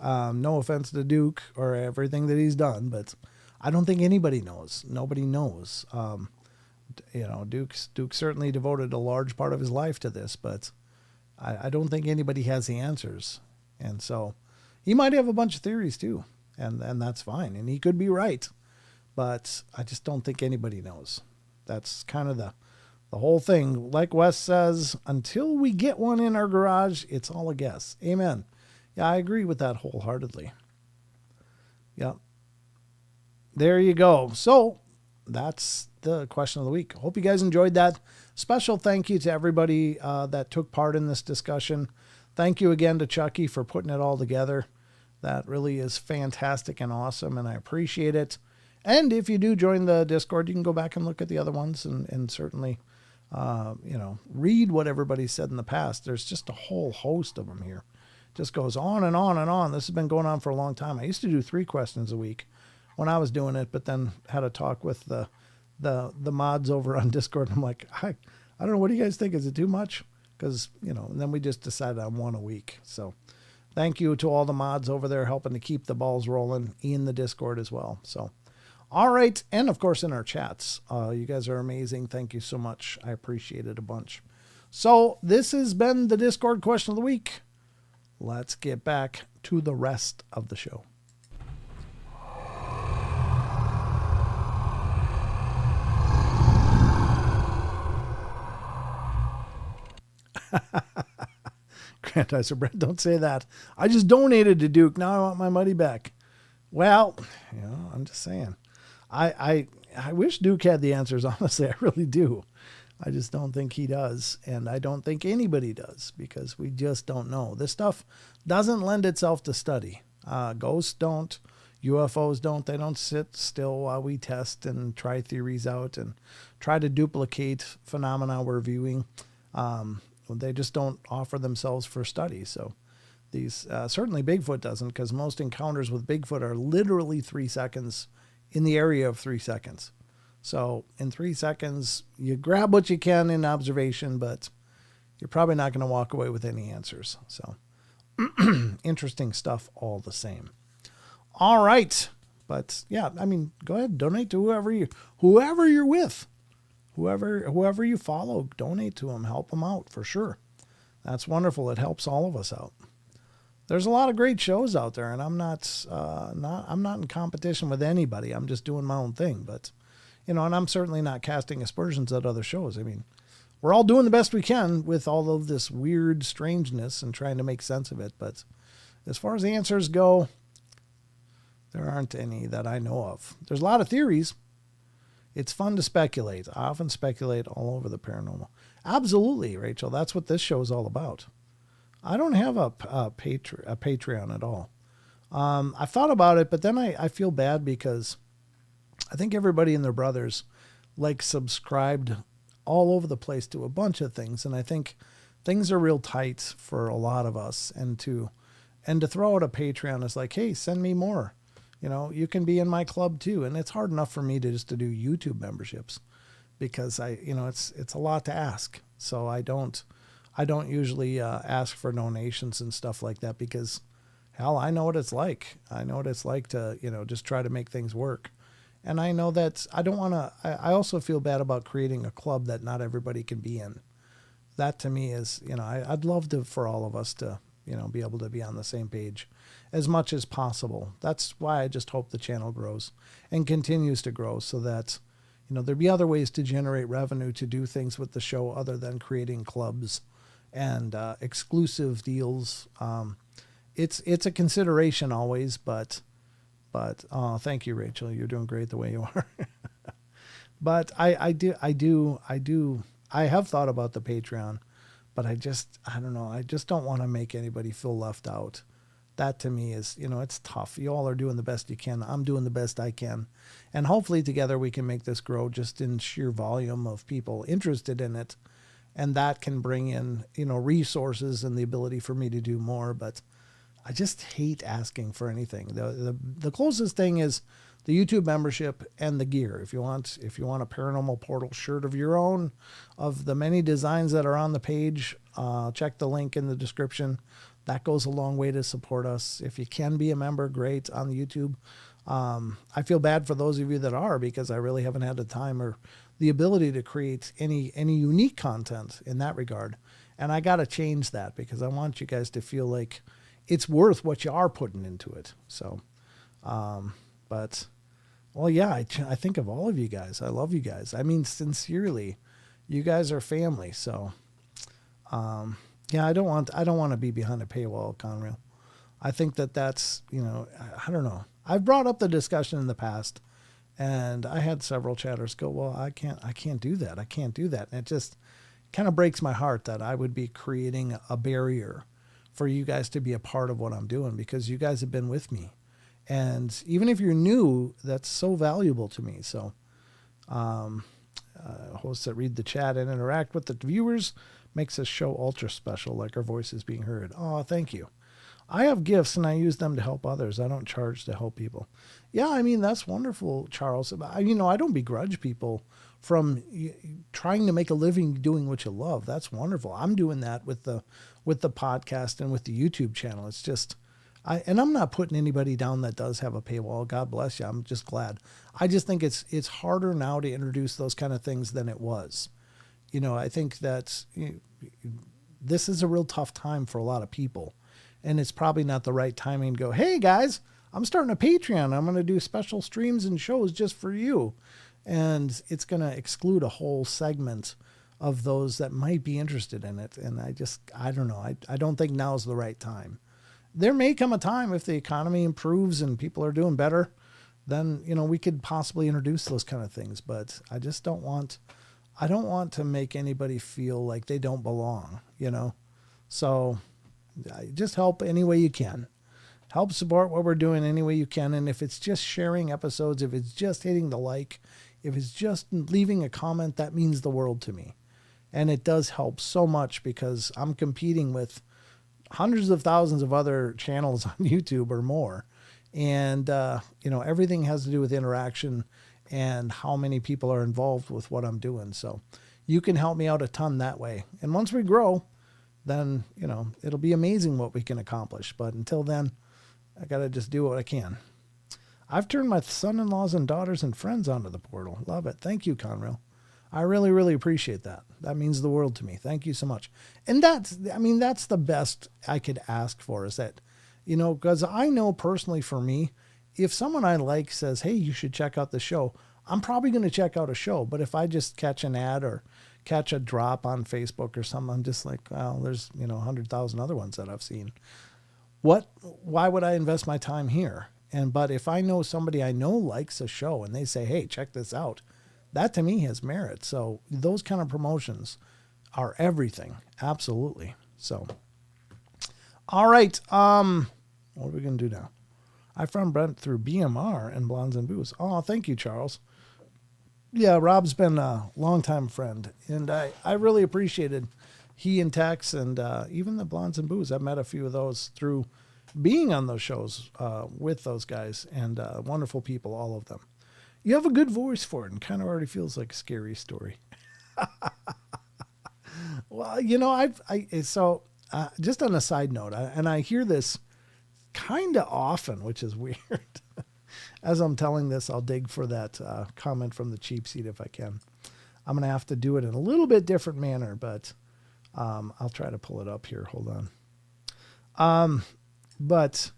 No offense to Duke or everything that he's done, but I don't think anybody knows. Nobody knows. Duke certainly devoted a large part of his life to this, but I don't think anybody has the answers. And so he might have a bunch of theories too, and that's fine. And he could be right, but I just don't think anybody knows. That's kind of the whole thing. Like Wes says, until we get one in our garage, it's all a guess. Amen. Yeah, I agree with that wholeheartedly. Yeah. There you go. So that's the question of the week. Hope you guys enjoyed that. Special thank you to everybody that took part in this discussion. Thank you again to Chucky for putting it all together. That really is fantastic and awesome, and I appreciate it. And if you do join the Discord, you can go back and look at the other ones and certainly read what everybody said in the past. There's just a whole host of them here. Just goes on and on and on. This has been going on for a long time. I used to do 3 questions a week when I was doing it, but then had a talk with the mods over on Discord. I'm like, I don't know. What do you guys think? Is it too much? Because, and then we just decided on 1 a week. So thank you to all the mods over there helping to keep the balls rolling in the Discord as well. So, all right. And of course, in our chats, you guys are amazing. Thank you so much. I appreciate it a bunch. So this has been the Discord question of the week. Let's get back to the rest of the show. Grandizer Brent, don't say that. I just donated to Duke. Now I want my money back. Well, I'm just saying. I wish Duke had the answers, honestly. I really do. I just don't think he does. And I don't think anybody does because we just don't know. This stuff doesn't lend itself to study. Ghosts don't. UFOs don't. They don't sit still while we test and try theories out and try to duplicate phenomena we're viewing. They just don't offer themselves for study. So these certainly Bigfoot doesn't, because most encounters with Bigfoot are literally 3 seconds in the area of 3 seconds. So in 3 seconds, you grab what you can in observation, but you're probably not going to walk away with any answers. So interesting stuff all the same. All right. But yeah, I mean, go ahead, donate to whoever you're with. Whoever you follow, donate to them, help them out for sure. That's wonderful. It helps all of us out. There's a lot of great shows out there, and I'm not in competition with anybody. I'm just doing my own thing, but and I'm certainly not casting aspersions at other shows. I mean, we're all doing the best we can with all of this weird strangeness and trying to make sense of it. But as far as the answers go, there aren't any that I know of. There's a lot of theories. It's fun to speculate. I often speculate all over the paranormal. Absolutely, Rachel. That's what this show is all about. I don't have a Patreon at all. I thought about it, but then I feel bad because I think everybody and their brothers subscribed all over the place to a bunch of things. And I think things are real tight for a lot of us. And to throw out a Patreon is like, hey, send me more. You can be in my club too. And it's hard enough for me to do YouTube memberships because it's a lot to ask. So I don't usually ask for donations and stuff like that because hell, I know what it's like. I know what it's like to, just try to make things work. And I know that I don't want to, I also feel bad about creating a club that not everybody can be in. That to me is, I'd love for all of us to, be able to be on the same page as much as possible. That's why I just hope the channel grows and continues to grow so that, there'd be other ways to generate revenue to do things with the show other than creating clubs and exclusive deals. It's a consideration always, but thank you, Rachel. You're doing great the way you are. But I have thought about the Patreon, but I don't know. I just don't want to make anybody feel left out. That to me is, it's tough. You all are doing the best you can. I'm doing the best I can. And hopefully together we can make this grow just in sheer volume of people interested in it. And that can bring in, resources and the ability for me to do more. But I just hate asking for anything. The closest thing is the YouTube membership and the gear. If you want a Paranormal Portal shirt of your own, of the many designs that are on the page, check the link in the description. That goes a long way to support us. If you can be a member, great, on the YouTube. I feel bad for those of you that are because I really haven't had the time or the ability to create any unique content in that regard. And I got to change that because I want you guys to feel like it's worth what you are putting into it. So, but, well, yeah, I think of all of you guys. I love you guys. I mean, sincerely, you guys are family. So, yeah, I don't want to be behind a paywall, Conrail. I think that's, I don't know. I've brought up the discussion in the past and I had several chatters go, well, I can't do that. I can't do that. And it just kind of breaks my heart that I would be creating a barrier for you guys to be a part of what I'm doing because you guys have been with me. And even if you're new, that's so valuable to me. So, hosts that read the chat and interact with the viewers makes this show ultra special, like our voices being heard. Oh, thank you. I have gifts and I use them to help others. I don't charge to help people. Yeah, I mean, that's wonderful, Charles. I don't begrudge people from trying to make a living doing what you love. That's wonderful. I'm doing that with the podcast and with the YouTube channel. It's just I'm not putting anybody down that does have a paywall. God bless you. I'm just glad. I just think it's harder now to introduce those kind of things than it was. I think that this is a real tough time for a lot of people, and it's probably not the right timing to go, hey guys, I'm starting a Patreon. I'm going to do special streams and shows just for you. And it's going to exclude a whole segment of those that might be interested in it. And I don't know. I don't think now is the right time. There may come a time if the economy improves and people are doing better, then, we could possibly introduce those kind of things. But I just don't want to make anybody feel like they don't belong, So just help any way you can. Help support what we're doing any way you can. And if it's just sharing episodes, if it's just hitting the like, if it's just leaving a comment, that means the world to me. And it does help so much because I'm competing with hundreds of thousands of other channels on YouTube or more. And, everything has to do with interaction and how many people are involved with what I'm doing. So you can help me out a ton that way. And once we grow, then, it'll be amazing what we can accomplish. But until then, I got to just do what I can. I've turned my son-in-laws and daughters and friends onto the portal. Love it. Thank you, Conrail. I really, really appreciate that. That means the world to me. Thank you so much. And that's the best I could ask for is that, because I know personally for me, if someone I like says, hey, you should check out the show, I'm probably going to check out a show. But if I just catch an ad or catch a drop on Facebook or something, I'm just like, well, there's, 100,000 other ones that I've seen. Why would I invest my time here? But if I know somebody I know likes a show and they say, hey, check this out, that to me has merit. So those kind of promotions are everything. Absolutely. So, all right. What are we going to do now? I found Brent through BMR and Blondes and Booze. Oh, thank you, Charles. Yeah, Rob's been a longtime friend, and I really appreciated he and Tex and even the Blondes and Booze. I've met a few of those through being on those shows with those guys, and wonderful people, all of them. You have a good voice for it and kind of already feels like a scary story. Well, so just on a side note, I hear this kind of often, which is weird. As I'm telling this, I'll dig for that comment from the cheap seat if I can. I'm going to have to do it in a little bit different manner, but I'll try to pull it up here. Hold on. But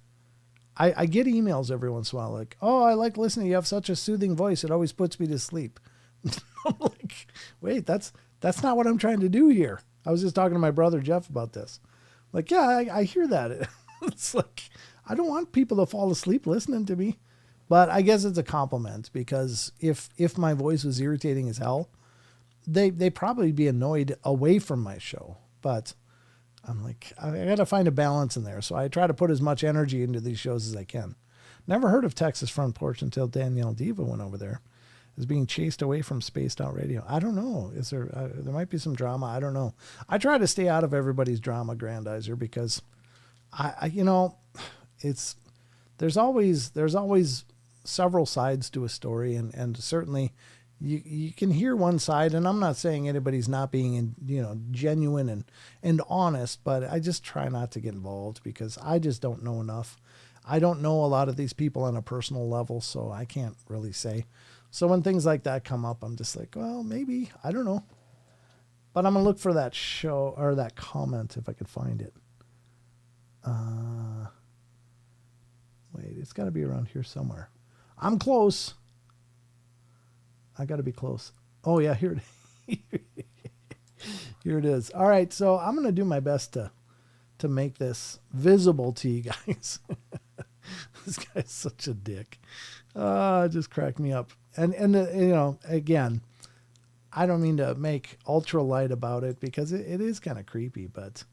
I get emails every once in a while like, oh, I like listening. You have such a soothing voice. It always puts me to sleep. I'm like, wait, that's not what I'm trying to do here. I was just talking to my brother, Jeff, about this. Like, yeah, I hear that. It's like, I don't want people to fall asleep listening to me. But I guess it's a compliment because if my voice was irritating as hell, they'd probably be annoyed away from my show. But I'm like, I got to find a balance in there. So I try to put as much energy into these shows as I can. Never heard of Texas Front Porch until Danielle Diva went over there. Is being chased away from Spaced Out Radio. I don't know. Is there? There might be some drama. I don't know. I try to stay out of everybody's drama grandizer because there's always several sides to a story, and certainly you can hear one side, and I'm not saying anybody's not being genuine and honest, but I just try not to get involved because I just don't know enough. I don't know a lot of these people on a personal level, so I can't really say. So when things like that come up, I'm just like, well, maybe, I don't know. But I'm going to look for that show or that comment if I could find it. Wait, it's got to be around here somewhere. I'm close. I got to be close. Oh, yeah, here it is. All right, so I'm going to do my best to make this visible to you guys. This guy's such a dick. It just cracked me up. And again, I don't mean to make ultra light about it because it is kind of creepy, but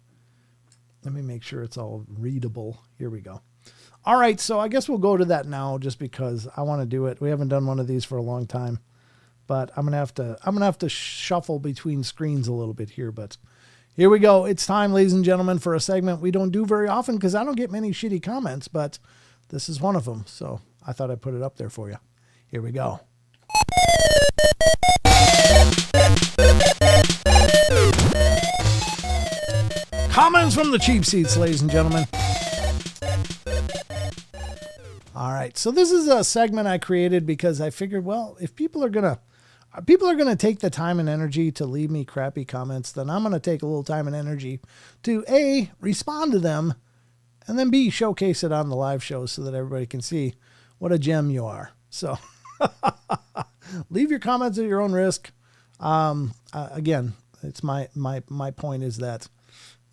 let me make sure it's all readable. Here we go. All right, so I guess we'll go to that now just because I want to do it. We haven't done one of these for a long time, but I'm gonna have to shuffle between screens a little bit here. But Here we go. It's time, ladies and gentlemen, for a segment we don't do very often because I don't get many shitty comments, but this is one of them. So I thought I'd put it up there for you. Here we go. Comments from the cheap seats, ladies and gentlemen. All right. So this is a segment I created because I figured, well, if people are going to take the time and energy to leave me crappy comments, then I'm going to take a little time and energy to A, respond to them, and then B, showcase it on the live show so that everybody can see what a gem you are. So leave your comments at your own risk. Again, it's my point is that,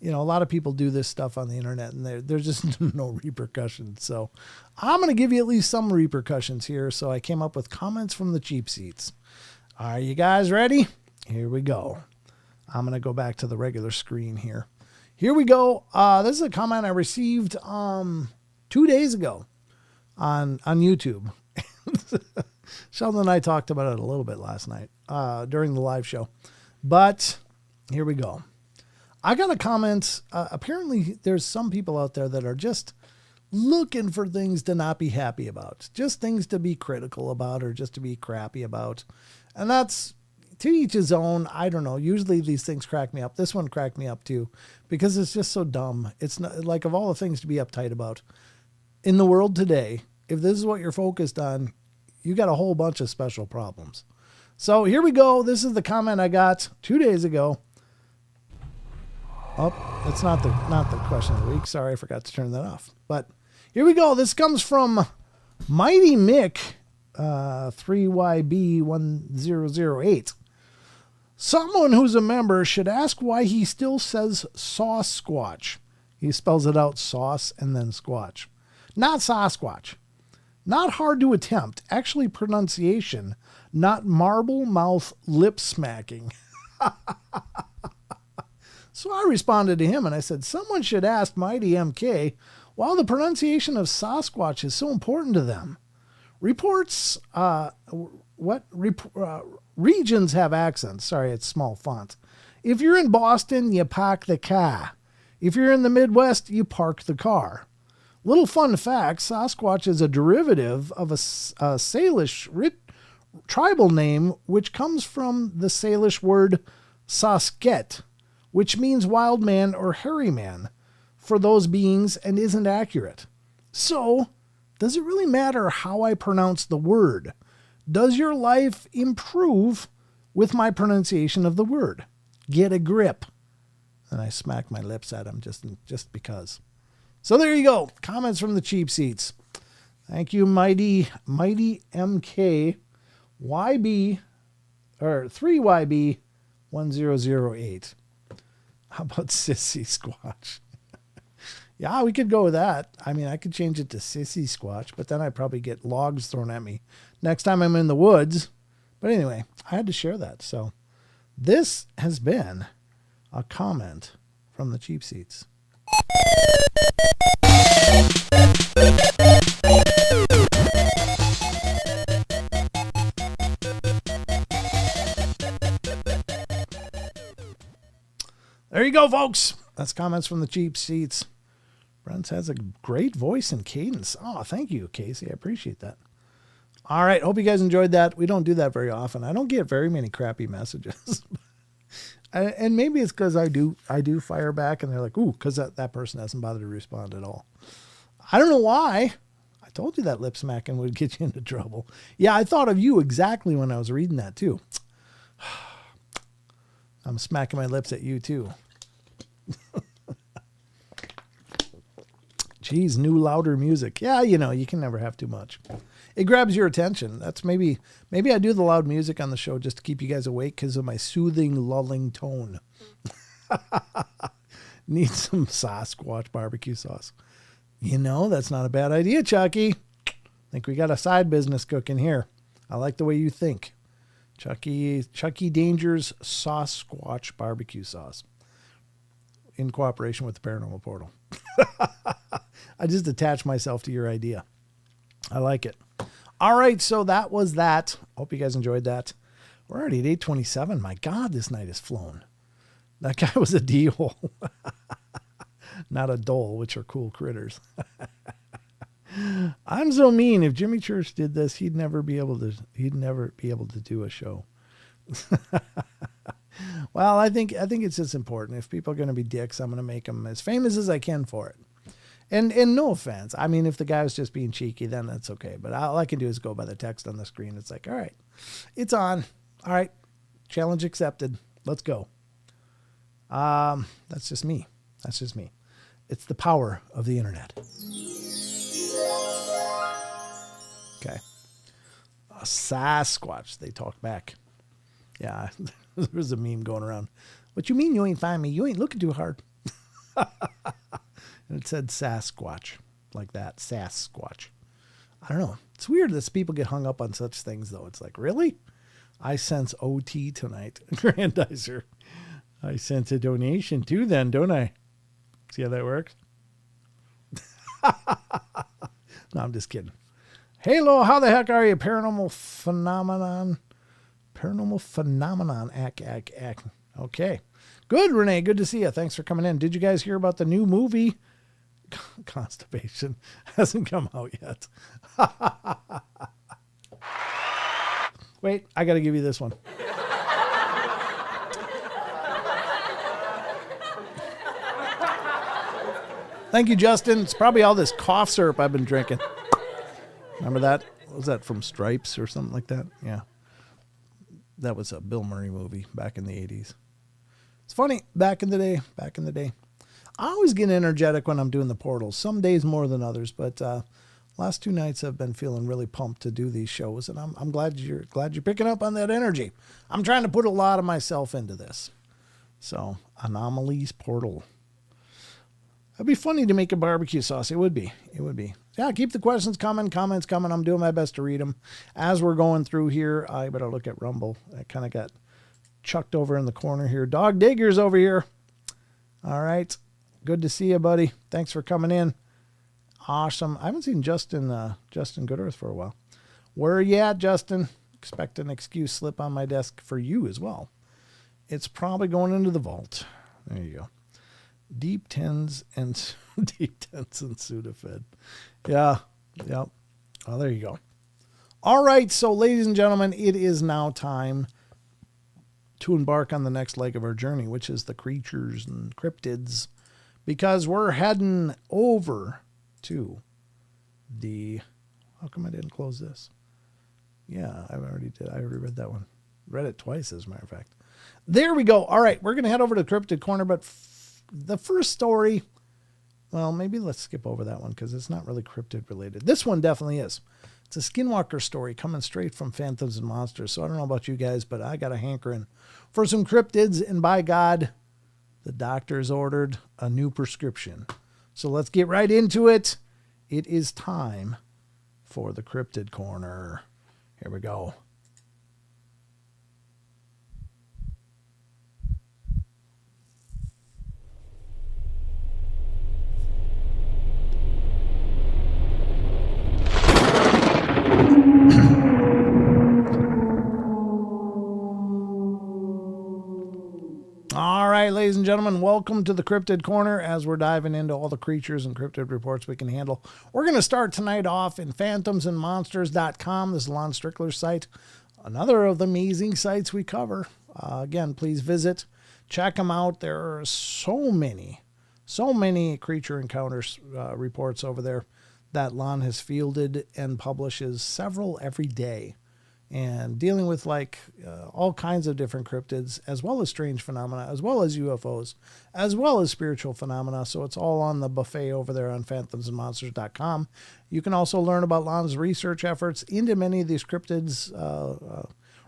you know, a lot of people do this stuff on the internet and there's just no repercussions. So I'm going to give you at least some repercussions here. So I came up with comments from the cheap seats. Are you guys ready? Here we go. I'm going to go back to the regular screen here. Here we go. This is a comment I received 2 days ago on YouTube. Sheldon and I talked about it a little bit last night during the live show. But here we go. I got a comment. Apparently, there's some people out there that are just looking for things to not be happy about. Just things to be critical about or just to be crappy about. And that's to each his own. I don't know. Usually these things crack me up. This one cracked me up too because it's just so dumb. It's not like of all the things to be uptight about in the world today. If this is what you're focused on, you got a whole bunch of special problems. So here we go. This is the comment I got 2 days ago. Oh, it's not the question of the week. Sorry, I forgot to turn that off. But here we go. This comes from Mighty Mick 3YB1008. Someone who's a member should ask why he still says sauce squatch. He spells it out sauce and then squatch. Not Sasquatch. Not hard to attempt. Actually pronunciation. Not marble mouth lip smacking. So I responded to him and I said, someone should ask Mighty MK why the pronunciation of Sasquatch is so important to them. Reports, regions have accents. Sorry, it's small font. If you're in Boston, you park the car. If you're in the Midwest, you park the car. Little fun fact, Sasquatch is a derivative of a Salish tribal name, which comes from the Salish word Sasket, which means wild man or hairy man for those beings and isn't accurate. So, does it really matter how I pronounce the word? Does your life improve with my pronunciation of the word? Get a grip. And I smacked my lips at him just because. So there you go. Comments from the cheap seats. Thank you, Mighty MK YB or 3YB1008. How about Sissy Squatch? Yeah, we could go with that. I mean, I could change it to Sissy Squatch, but then I'd probably get logs thrown at me next time I'm in the woods. But anyway, I had to share that. So this has been a comment from the cheap seats. There you go, folks. That's comments from the cheap seats. Brent has a great voice and cadence. Oh, thank you, Casey. I appreciate that. All right. Hope you guys enjoyed that. We don't do that very often. I don't get very many crappy messages. And maybe it's because I do fire back and they're like, ooh, because that person hasn't bothered to respond at all. I don't know why. I told you that lip smacking would get you into trouble. Yeah, I thought of you exactly when I was reading that too. I'm smacking my lips at you too. Geez, new louder music. Yeah, you know, you can never have too much. It grabs your attention. That's maybe I do the loud music on the show just to keep you guys awake because of my soothing, lulling tone. Need some Sasquatch barbecue sauce. You know, that's not a bad idea, Chucky. Think we got a side business cooking here. I like the way you think. Chucky Danger's Sasquatch barbecue sauce in cooperation with the Paranormal Portal. I just attached myself to your idea. I like it. All right, so that was that. Hope you guys enjoyed that. We're already at 8:27. My God, this night has flown. That guy was a D-hole, not a dole, which are cool critters. I'm so mean. If Jimmy Church did this, he'd never be able to do a show. Well, I think it's just important. If people are going to be dicks, I'm going to make them as famous as I can for it. And no offense. I mean, if the guy was just being cheeky, then that's okay. But all I can do is go by the text on the screen. It's like, all right, it's on. All right, challenge accepted. Let's go. That's just me. That's just me. It's the power of the internet. Okay. A Sasquatch. They talk back. Yeah, there was a meme going around. What you mean you ain't find me? You ain't looking too hard. And it said Sasquatch, like that. Sasquatch. I don't know. It's weird that people get hung up on such things, though. It's like, really? I sense OT tonight. Grandizer. I sense a donation too then, don't I? See how that works? No, I'm just kidding. Halo, how the heck are you? Paranormal phenomenon. Ack. Okay. Good, Renee. Good to see you. Thanks for coming in. Did you guys hear about the new movie? Constipation hasn't come out yet. Wait, I got to give you this one. Thank you, Justin. It's probably all this cough syrup I've been drinking. Remember that? What was that from Stripes or something like that? Yeah. That was a Bill Murray movie back in the 80s. It's funny, back in the day. I always get energetic when I'm doing the portals, some days more than others, but last 2 nights I've been feeling really pumped to do these shows, and I'm glad you're picking up on that energy. I'm trying to put a lot of myself into this. So, Anomalies Portal. It'd be funny to make a barbecue sauce. It would be. Yeah, keep the questions coming, comments coming. I'm doing my best to read them. As we're going through here, I better look at Rumble. I kind of got chucked over in the corner here. Dog Digger's over here. All right. Good to see you, buddy. Thanks for coming in. Awesome. I haven't seen Justin Goodearth for a while. Where are you at, Justin? Expect an excuse slip on my desk for you as well. It's probably going into the vault. There you go. Deep tens and Sudafed. Yeah. Yep. Oh, there you go. All right. So, ladies and gentlemen, it is now time to embark on the next leg of our journey, which is the creatures and cryptids, because we're heading over to the, how come I didn't close this? Yeah, I already did. I already read that one. Read it twice, as a matter of fact. There we go. All right. We're going to head over to the Cryptid Corner, but the first story, well, maybe let's skip over that one because it's not really cryptid related. This one definitely is. It's a skinwalker story coming straight from Phantoms and Monsters. So I don't know about you guys, but I got a hankering for some cryptids, and by God, the doctor's ordered a new prescription. So let's get right into it. It is time for the Cryptid Corner. Here we go. All right, ladies and gentlemen, welcome to the Cryptid Corner as we're diving into all the creatures and cryptid reports we can handle. We're going to start tonight off in phantomsandmonsters.com. This is Lon Strickler's site, another of the amazing sites we cover. Again, please visit, check them out. There are so many creature encounters reports over there that Lon has fielded and publishes several every day. And dealing with all kinds of different cryptids, as well as strange phenomena, as well as UFOs, as well as spiritual phenomena. So it's all on the buffet over there on phantomsandmonsters.com. You can also learn about Lon's research efforts into many of these cryptids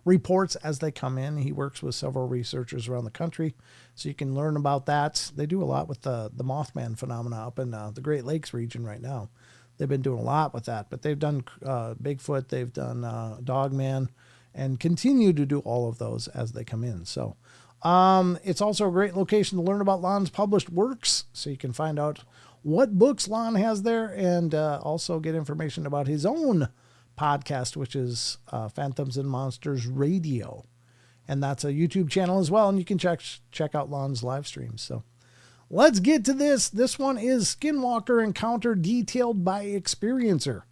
reports as they come in. He works with several researchers around the country, so you can learn about that. They do a lot with the Mothman phenomena up in the Great Lakes region right now. They've been doing a lot with that, but they've done Bigfoot, they've done Dogman, and continue to do all of those as they come in. So it's also a great location to learn about Lon's published works, so you can find out what books Lon has there, and also get information about his own podcast, which is Phantoms and Monsters Radio. And that's a YouTube channel as well. And you can check out Lon's live streams. So let's get to this. This one is Skinwalker Encounter Detailed by Experiencer.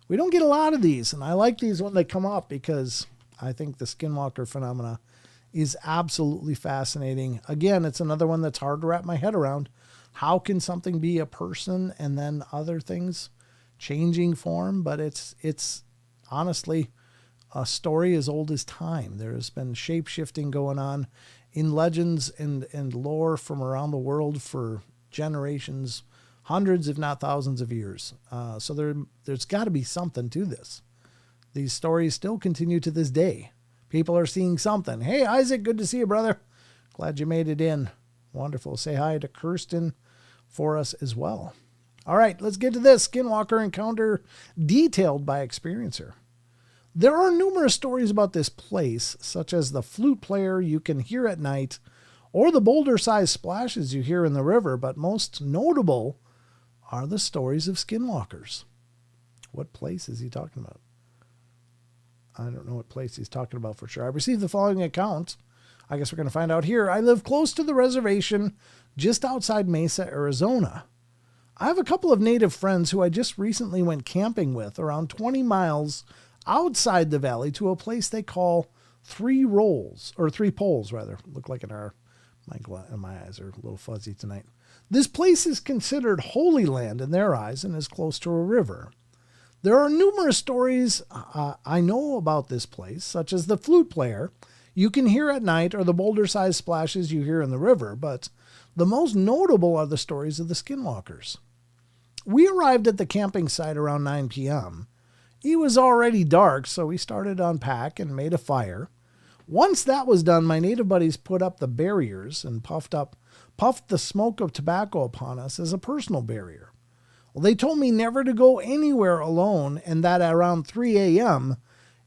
We don't get a lot of these, and I like these when they come up because I think the Skinwalker phenomena is absolutely fascinating. Again, it's another one that's hard to wrap my head around. How can something be a person and then other things changing form? But it's honestly a story as old as time. There's been shape-shifting going on in legends and lore from around the world for generations, hundreds, if not thousands of years. So there's got to be something to this. These stories still continue to this day. People are seeing something. Hey, Isaac, good to see you, brother. Glad you made it in. Wonderful. Say hi to Kirsten for us as well. All right, let's get to this. Skinwalker Encounter Detailed by Experiencer. There are numerous stories about this place, such as the flute player you can hear at night or the boulder-sized splashes you hear in the river, but most notable are the stories of skinwalkers. What place is he talking about? I don't know what place he's talking about for sure. I received the following account. I guess we're going to find out here. I live close to the reservation just outside Mesa, Arizona. I have a couple of native friends who I just recently went camping with around 20 miles outside the valley to a place they call Three Poles, rather. Look like an R. My eyes are a little fuzzy tonight. This place is considered holy land in their eyes and is close to a river. There are numerous stories I know about this place, such as the flute player you can hear at night or the boulder-sized splashes you hear in the river, but the most notable are the stories of the skinwalkers. We arrived at the camping site around 9 p.m. It was already dark, so we started to unpack and made a fire. Once that was done, my native buddies put up the barriers and puffed the smoke of tobacco upon us as a personal barrier. Well, they told me never to go anywhere alone and that around 3 a.m.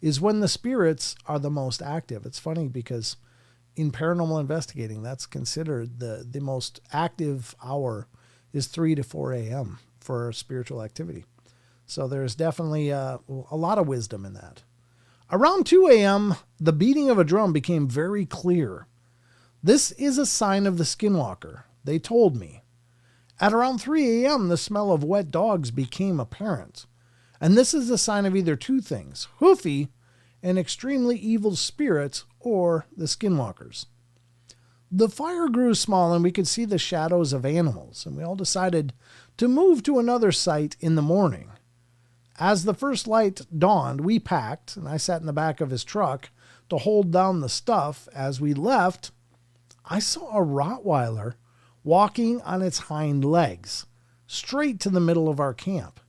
is when the spirits are the most active. It's funny because in paranormal investigating, that's considered the most active hour is 3 to 4 a.m. for spiritual activity. So there's definitely a lot of wisdom in that. Around 2 a.m., the beating of a drum became very clear. This is a sign of the skinwalker, they told me. At around 3 a.m., the smell of wet dogs became apparent. And this is a sign of either two things, hoofy, an extremely evil spirit, or the skinwalkers. The fire grew small and we could see the shadows of animals, and we all decided to move to another site in the morning. As the first light dawned, we packed, and I sat in the back of his truck to hold down the stuff. As we left, I saw a Rottweiler walking on its hind legs, straight to the middle of our camp.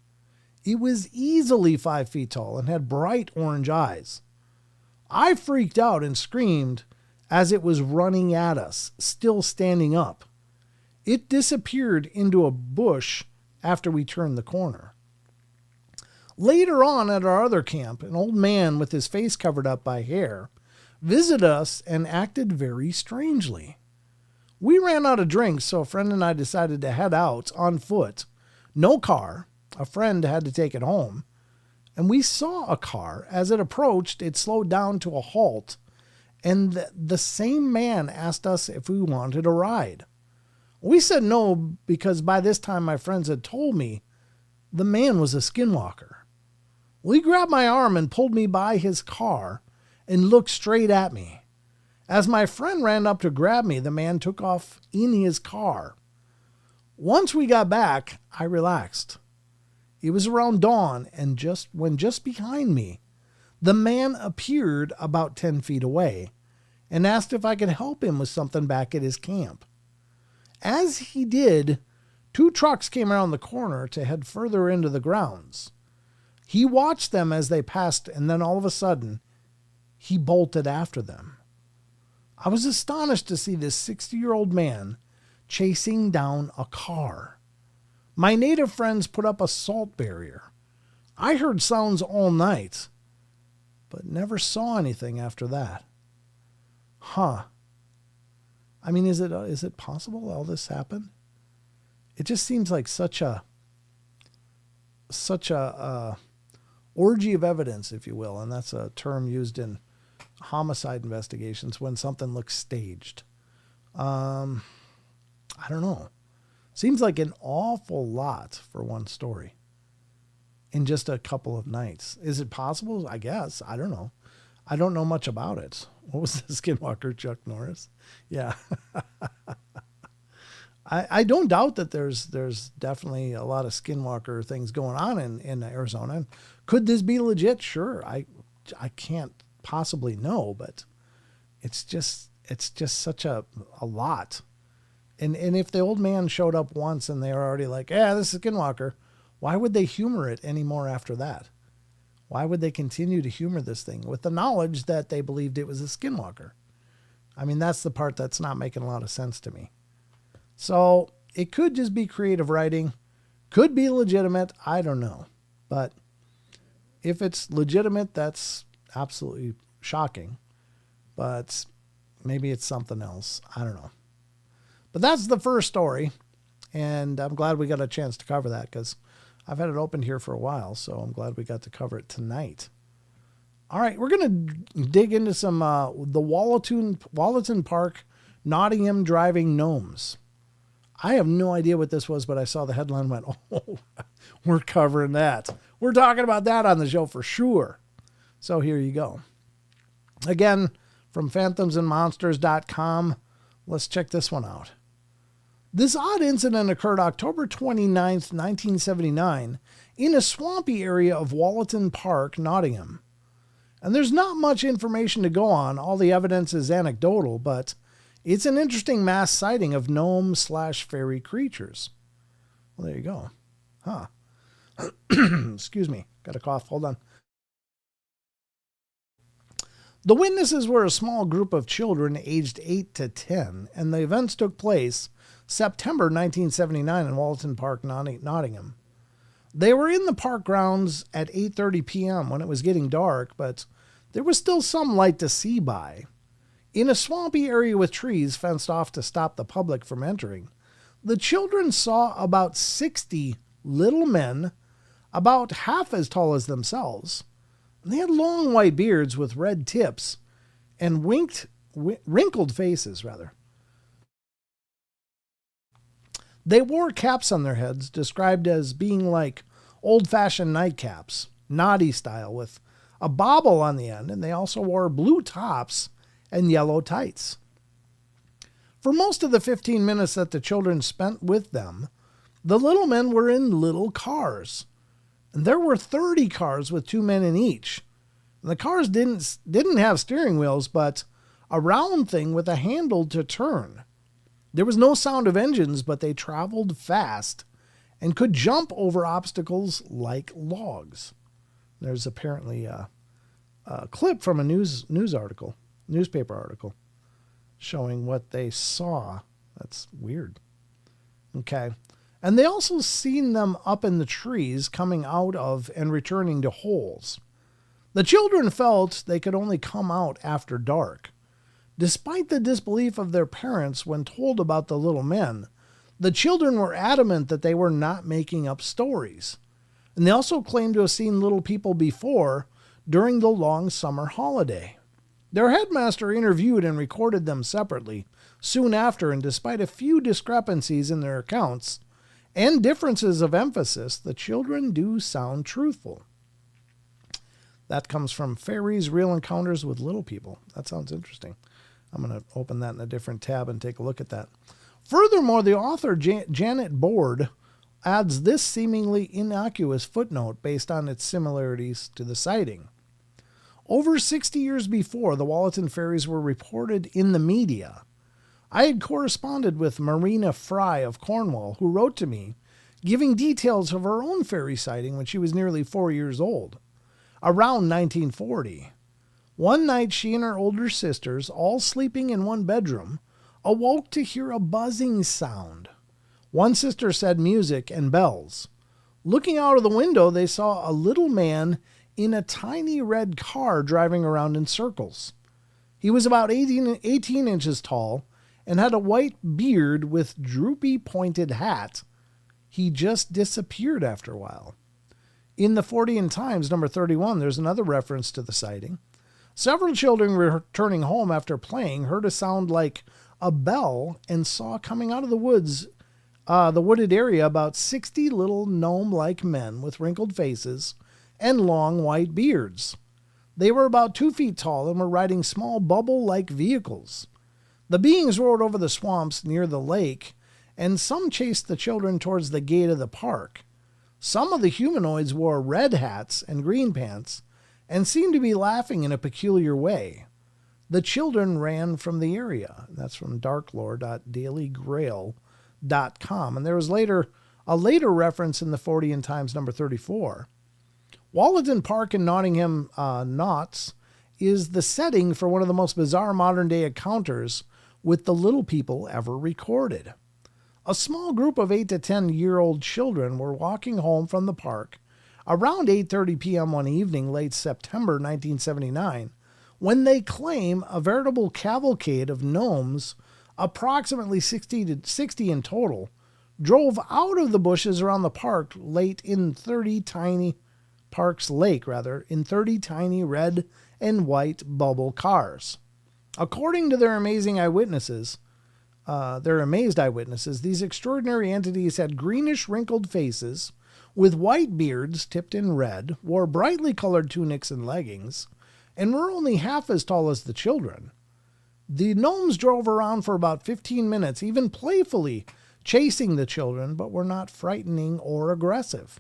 It was easily 5 feet tall and had bright orange eyes. I freaked out and screamed as it was running at us, still standing up. It disappeared into a bush after we turned the corner. Later on at our other camp, an old man with his face covered up by hair visited us and acted very strangely. We ran out of drinks, so a friend and I decided to head out on foot. No car. A friend had to take it home. And we saw a car. As it approached, it slowed down to a halt. And the same man asked us if we wanted a ride. We said no because by this time my friends had told me the man was a skinwalker. He grabbed my arm and pulled me by his car and looked straight at me. As my friend ran up to grab me, the man took off in his car. Once we got back, I relaxed. It was around dawn, and just behind me, the man appeared about 10 feet away and asked if I could help him with something back at his camp. As he did, 2 trucks came around the corner to head further into the grounds. He watched them as they passed, and then all of a sudden, he bolted after them. I was astonished to see this 60-year-old man chasing down a car. My native friends put up a salt barrier. I heard sounds all night, but never saw anything after that. I mean, is it possible all this happened? It just seems like such a orgy of evidence, if you will, and that's a term used in homicide investigations when something looks staged. I don't know. Seems like an awful lot for one story in just a couple of nights. Is it possible? I guess. I don't know. I don't know much about it. What was the Skinwalker, Chuck Norris? Yeah. I don't doubt that there's definitely a lot of Skinwalker things going on in Arizona. Could this be legit? Sure. I can't possibly know, but it's just such a lot. And if the old man showed up once and they were already like, yeah, this is Skinwalker, why would they humor it anymore after that? Why would they continue to humor this thing with the knowledge that they believed it was a Skinwalker? I mean, that's the part that's not making a lot of sense to me. So it could just be creative writing, could be legitimate. I don't know. But if it's legitimate, that's absolutely shocking. But maybe it's something else. I don't know. But that's the first story. And I'm glad we got a chance to cover that because I've had it open here for a while. So I'm glad we got to cover it tonight. All right. We're going to dig into some the Wallaton Park Nottingham driving gnomes. I have no idea what this was, but I saw the headline and went, oh, we're covering that. We're talking about that on the show for sure. So here you go. Again, from phantomsandmonsters.com, let's check this one out. This odd incident occurred October 29th, 1979, in a swampy area of Wallaton Park, Nottingham. And there's not much information to go on. All the evidence is anecdotal, but it's an interesting mass sighting of gnome/fairy creatures. Well, there you go. Huh. Excuse me. Got a cough. Hold on. The witnesses were a small group of children aged 8 to 10, and the events took place September 1979 in Wallaton Park, Nottingham. They were in the park grounds at 8:30 p.m. when it was getting dark, but there was still some light to see by. In a swampy area with trees fenced off to stop the public from entering, the children saw about 60 little men, about half as tall as themselves. They had long white beards with red tips and wrinkled faces, rather. They wore caps on their heads, described as being like old-fashioned nightcaps, naughty style, with a bobble on the end, and they also wore blue tops and yellow tights. For most of the 15 minutes that the children spent with them, the little men were in little cars. And there were 30 cars with 2 men in each. And the cars didn't have steering wheels, but a round thing with a handle to turn. There was no sound of engines, but they traveled fast and could jump over obstacles like logs. There's apparently a clip from a newspaper article, showing what they saw. That's weird. Okay. And they also seen them up in the trees coming out of and returning to holes. The children felt they could only come out after dark. Despite the disbelief of their parents when told about the little men, the children were adamant that they were not making up stories. And they also claimed to have seen little people before during the long summer holiday. Their headmaster interviewed and recorded them separately soon after, and despite a few discrepancies in their accounts and differences of emphasis, the children do sound truthful. That comes from Fairies Real Encounters with Little People. That sounds interesting. I'm going to open that in a different tab and take a look at that. Furthermore, the author Janet Board adds this seemingly innocuous footnote based on its similarities to the sighting. Over 60 years before the Wallaton fairies were reported in the media, I had corresponded with Marina Fry of Cornwall, who wrote to me, giving details of her own fairy sighting when she was nearly 4 years old, around 1940. One night she and her older sisters, all sleeping in one bedroom, awoke to hear a buzzing sound. One sister said music and bells. Looking out of the window, they saw a little man in a tiny red car driving around in circles. He was about 18 inches tall and had a white beard with droopy pointed hat. He just disappeared after a while. In the Fortean Times, number 31, there's another reference to the sighting. Several children returning home after playing heard a sound like a bell and saw coming out of the woods, the wooded area, about 60 little gnome-like men with wrinkled faces and long white beards. They were about 2 feet tall and were riding small bubble-like vehicles. The beings rode over the swamps near the lake, and some chased the children towards the gate of the park. Some of the humanoids wore red hats and green pants and seemed to be laughing in a peculiar way. The children ran from the area. That's from darklore.dailygrail.com. And there was a later reference in the Fortean Times number 34. Wallerton Park in Nottingham, Notts, is the setting for one of the most bizarre modern-day encounters with the little people ever recorded. A small group of 8 to 10-year-old children were walking home from the park around 8:30 p.m. one evening, late September 1979, when they claim a veritable cavalcade of gnomes, approximately 60 in total, drove out of the bushes around the park in 30 tiny red and white bubble cars. According to their amazed eyewitnesses, these extraordinary entities had greenish wrinkled faces with white beards tipped in red, wore brightly colored tunics and leggings, and were only half as tall as the children. The gnomes drove around for about 15 minutes, even playfully chasing the children, but were not frightening or aggressive.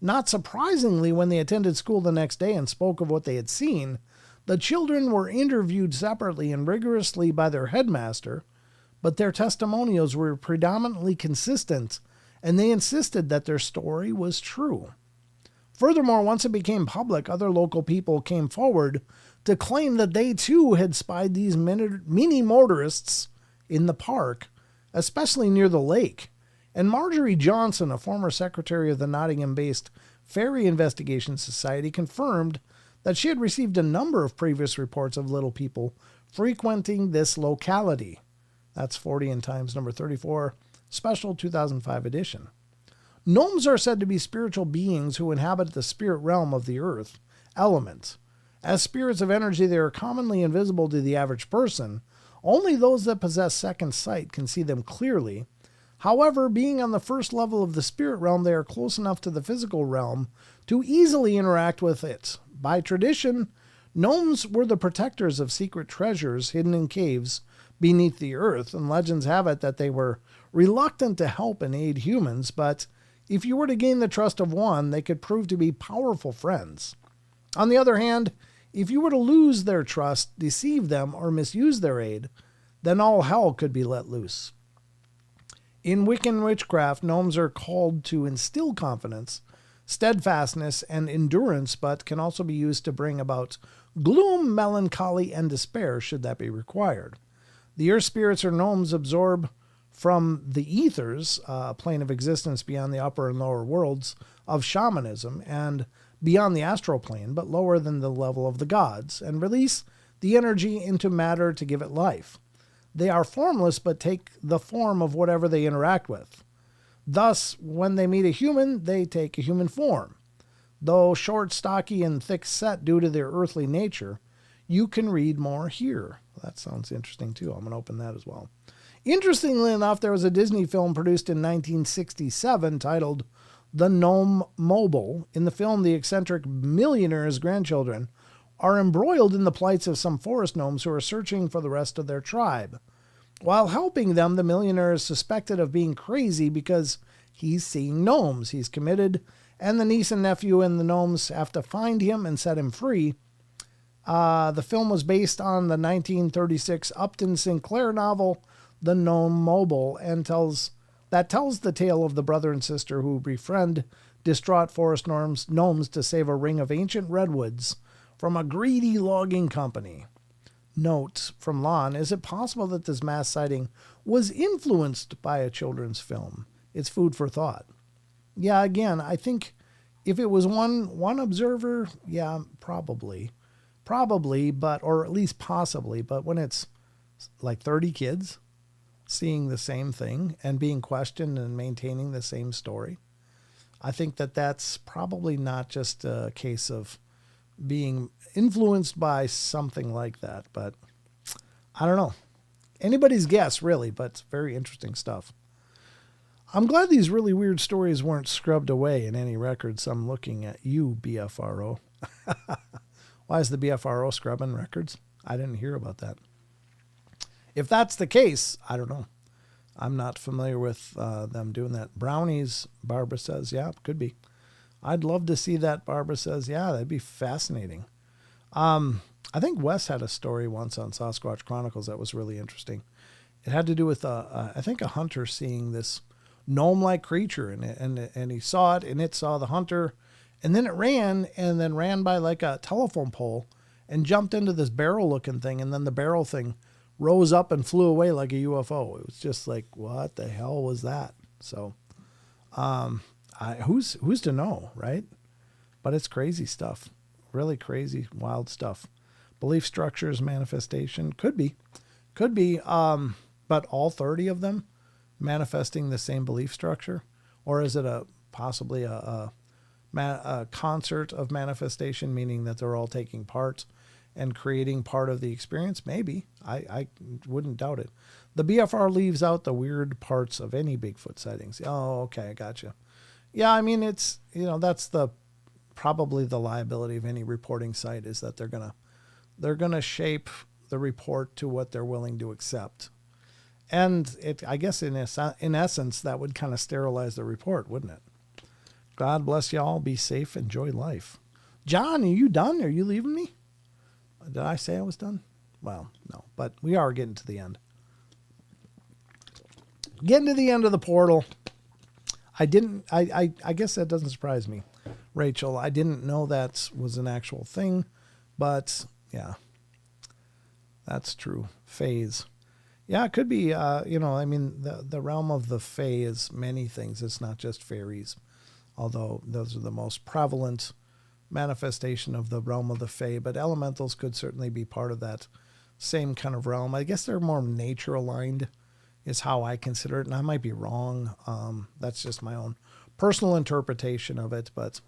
Not surprisingly, when they attended school the next day and spoke of what they had seen, the children were interviewed separately and rigorously by their headmaster, but their testimonials were predominantly consistent, and they insisted that their story was true. Furthermore, once it became public, other local people came forward to claim that they too had spied these mini motorists in the park, especially near the lake. And Marjorie Johnson, a former secretary of the Nottingham-based Ferry Investigation Society, confirmed that she had received a number of previous reports of little people frequenting this locality. That's Fortean Times number 34, special 2005 edition. Gnomes are said to be spiritual beings who inhabit the spirit realm of the earth element. As spirits of energy, they are commonly invisible to the average person. Only those that possess second sight can see them clearly. However, being on the first level of the spirit realm, they are close enough to the physical realm to easily interact with it. By tradition, gnomes were the protectors of secret treasures hidden in caves beneath the earth, and legends have it that they were reluctant to help and aid humans, but if you were to gain the trust of one, they could prove to be powerful friends. On the other hand, if you were to lose their trust, deceive them, or misuse their aid, then all hell could be let loose. In Wiccan witchcraft, gnomes are called to instill confidence, steadfastness, and endurance, but can also be used to bring about gloom, melancholy, and despair should that be required. The earth spirits or gnomes absorb from the ethers, a plane of existence beyond the upper and lower worlds of shamanism and beyond the astral plane, but lower than the level of the gods, and release the energy into matter to give it life. They are formless, but take the form of whatever they interact with. Thus, when they meet a human, they take a human form. Though short, stocky, and thick-set due to their earthly nature, you can read more here. That sounds interesting, too. I'm going to open that as well. Interestingly enough, there was a Disney film produced in 1967 titled The Gnome Mobile. In the film, the eccentric millionaire's grandchildren are embroiled in the plights of some forest gnomes who are searching for the rest of their tribe. While helping them, the millionaire is suspected of being crazy because he's seeing gnomes. He's committed, and the niece and nephew and the gnomes have to find him and set him free. The film was based on the 1936 Upton Sinclair novel, The Gnome Mobile, and tells the tale of the brother and sister who befriend distraught forest gnomes to save a ring of ancient redwoods from a greedy logging company. Note from Lon, is it possible that this mass sighting was influenced by a children's film? It's food for thought. Yeah, again, I think if it was one observer, yeah, probably, but, or at least possibly, but when it's like 30 kids seeing the same thing and being questioned and maintaining the same story, I think that that's probably not just a case of being influenced by something like that. But I don't know. Anybody's guess, really, but it's very interesting stuff. I'm glad these really weird stories weren't scrubbed away in any records. I'm looking at you, BFRO. Why is the BFRO scrubbing records? I didn't hear about that. If that's the case, I don't know. I'm not familiar with them doing that. Brownies, Barbara says, yeah, could be. I'd love to see that, Barbara says. Yeah, that'd be fascinating. I think Wes had a story once on Sasquatch Chronicles that was really interesting. It had to do with, I think, a hunter seeing this gnome-like creature, and he saw it, and it saw the hunter, and then it ran by like a telephone pole and jumped into this barrel-looking thing, and then the barrel thing rose up and flew away like a UFO. It was just like, what the hell was that? So, who's to know, right? But it's crazy stuff. Really crazy, wild stuff. Belief structures, manifestation, could be, but all 30 of them manifesting the same belief structure, or is it possibly a concert of manifestation, meaning that they're all taking part and creating part of the experience? Maybe. I wouldn't doubt it. The BFR leaves out the weird parts of any Bigfoot sightings. Oh, okay, I gotcha. Yeah, I mean, it's, that's probably the liability of any reporting site, is that they're gonna shape the report to what they're willing to accept. And I guess in essence, that would kind of sterilize the report, wouldn't it? God bless you all. Be safe. Enjoy life. John, are you done? Are you leaving me? Did I say I was done? Well, no, but we are getting to the end. Getting to the end of the portal. I guess that doesn't surprise me, Rachel. I didn't know that was an actual thing, but yeah, that's true. Phase. Yeah, it could be, the realm of the Fae is many things. It's not just fairies, although those are the most prevalent manifestation of the realm of the Fae, but elementals could certainly be part of that same kind of realm. I guess they're more nature aligned is how I consider it, and I might be wrong. That's just my own personal interpretation of it, but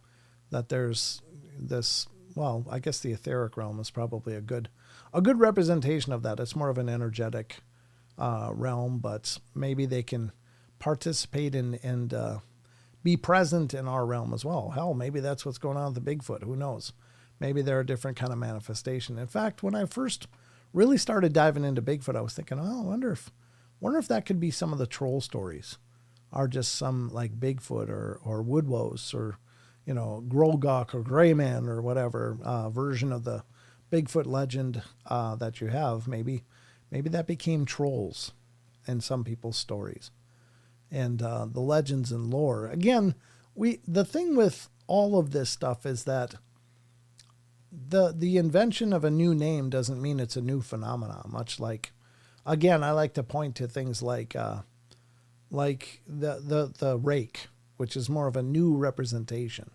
that there's this, well, I guess the etheric realm is probably a good representation of that. It's more of an energetic realm, but maybe they can participate and be present in our realm as well. Hell, maybe that's what's going on with the Bigfoot. Who knows? Maybe they're a different kind of manifestation. In fact, when I first really started diving into Bigfoot, I was thinking, oh, I wonder if that could be some of the troll stories, are just some like Bigfoot or Woodwose or, Grogok or Grayman or whatever version of the Bigfoot legend that you have. Maybe that became trolls in some people's stories. And the legends and lore. Again, the thing with all of this stuff is that the invention of a new name doesn't mean it's a new phenomenon. Much like, again, I like to point to things like the rake, which is more of a new representation.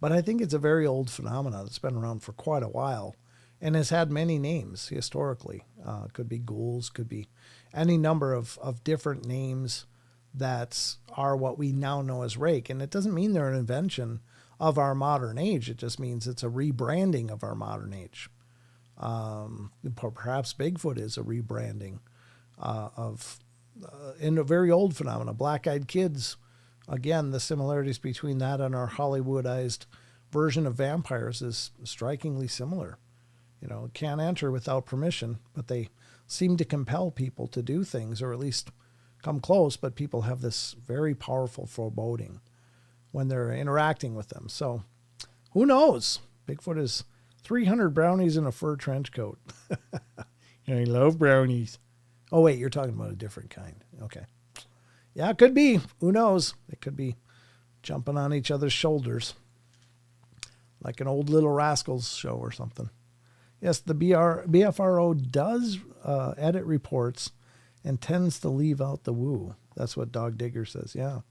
But I think it's a very old phenomenon that's been around for quite a while and has had many names historically. Could be ghouls, could be any number of different names that are what we now know as rake. And it doesn't mean they're an invention of our modern age. It just means it's a rebranding of our modern age. Perhaps Bigfoot is a rebranding in a very old phenomenon. Black-eyed kids, again, the similarities between that and our Hollywoodized version of vampires is strikingly similar. Can't enter without permission, but they seem to compel people to do things, or at least come close, but people have this very powerful foreboding when they're interacting with them. So who knows? Bigfoot is 300 brownies in a fur trench coat. I love brownies. Oh, wait, you're talking about a different kind. Okay. Yeah, it could be. Who knows? It could be jumping on each other's shoulders like an Old Little Rascals show or something. Yes, the BFRO does edit reports and tends to leave out the woo. That's what Dog Digger says. Yeah.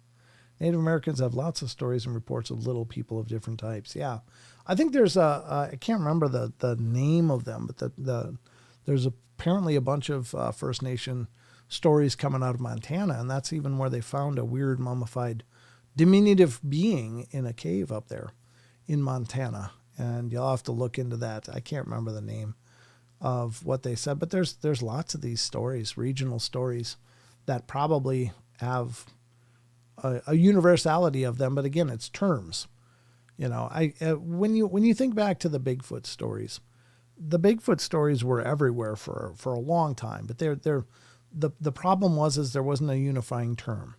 Native Americans have lots of stories and reports of little people of different types. Yeah. I think there's I can't remember the name of them, but there's apparently a bunch of First Nation stories coming out of Montana, and that's even where they found a weird mummified diminutive being in a cave up there in Montana. and you'll have to look into that. I can't remember the name of what they said, but there's lots of these stories, regional stories, that probably have a universality of them. But again, it's terms. When you think back to the Bigfoot stories, the Bigfoot stories were everywhere for a long time. But the problem was there wasn't a unifying term.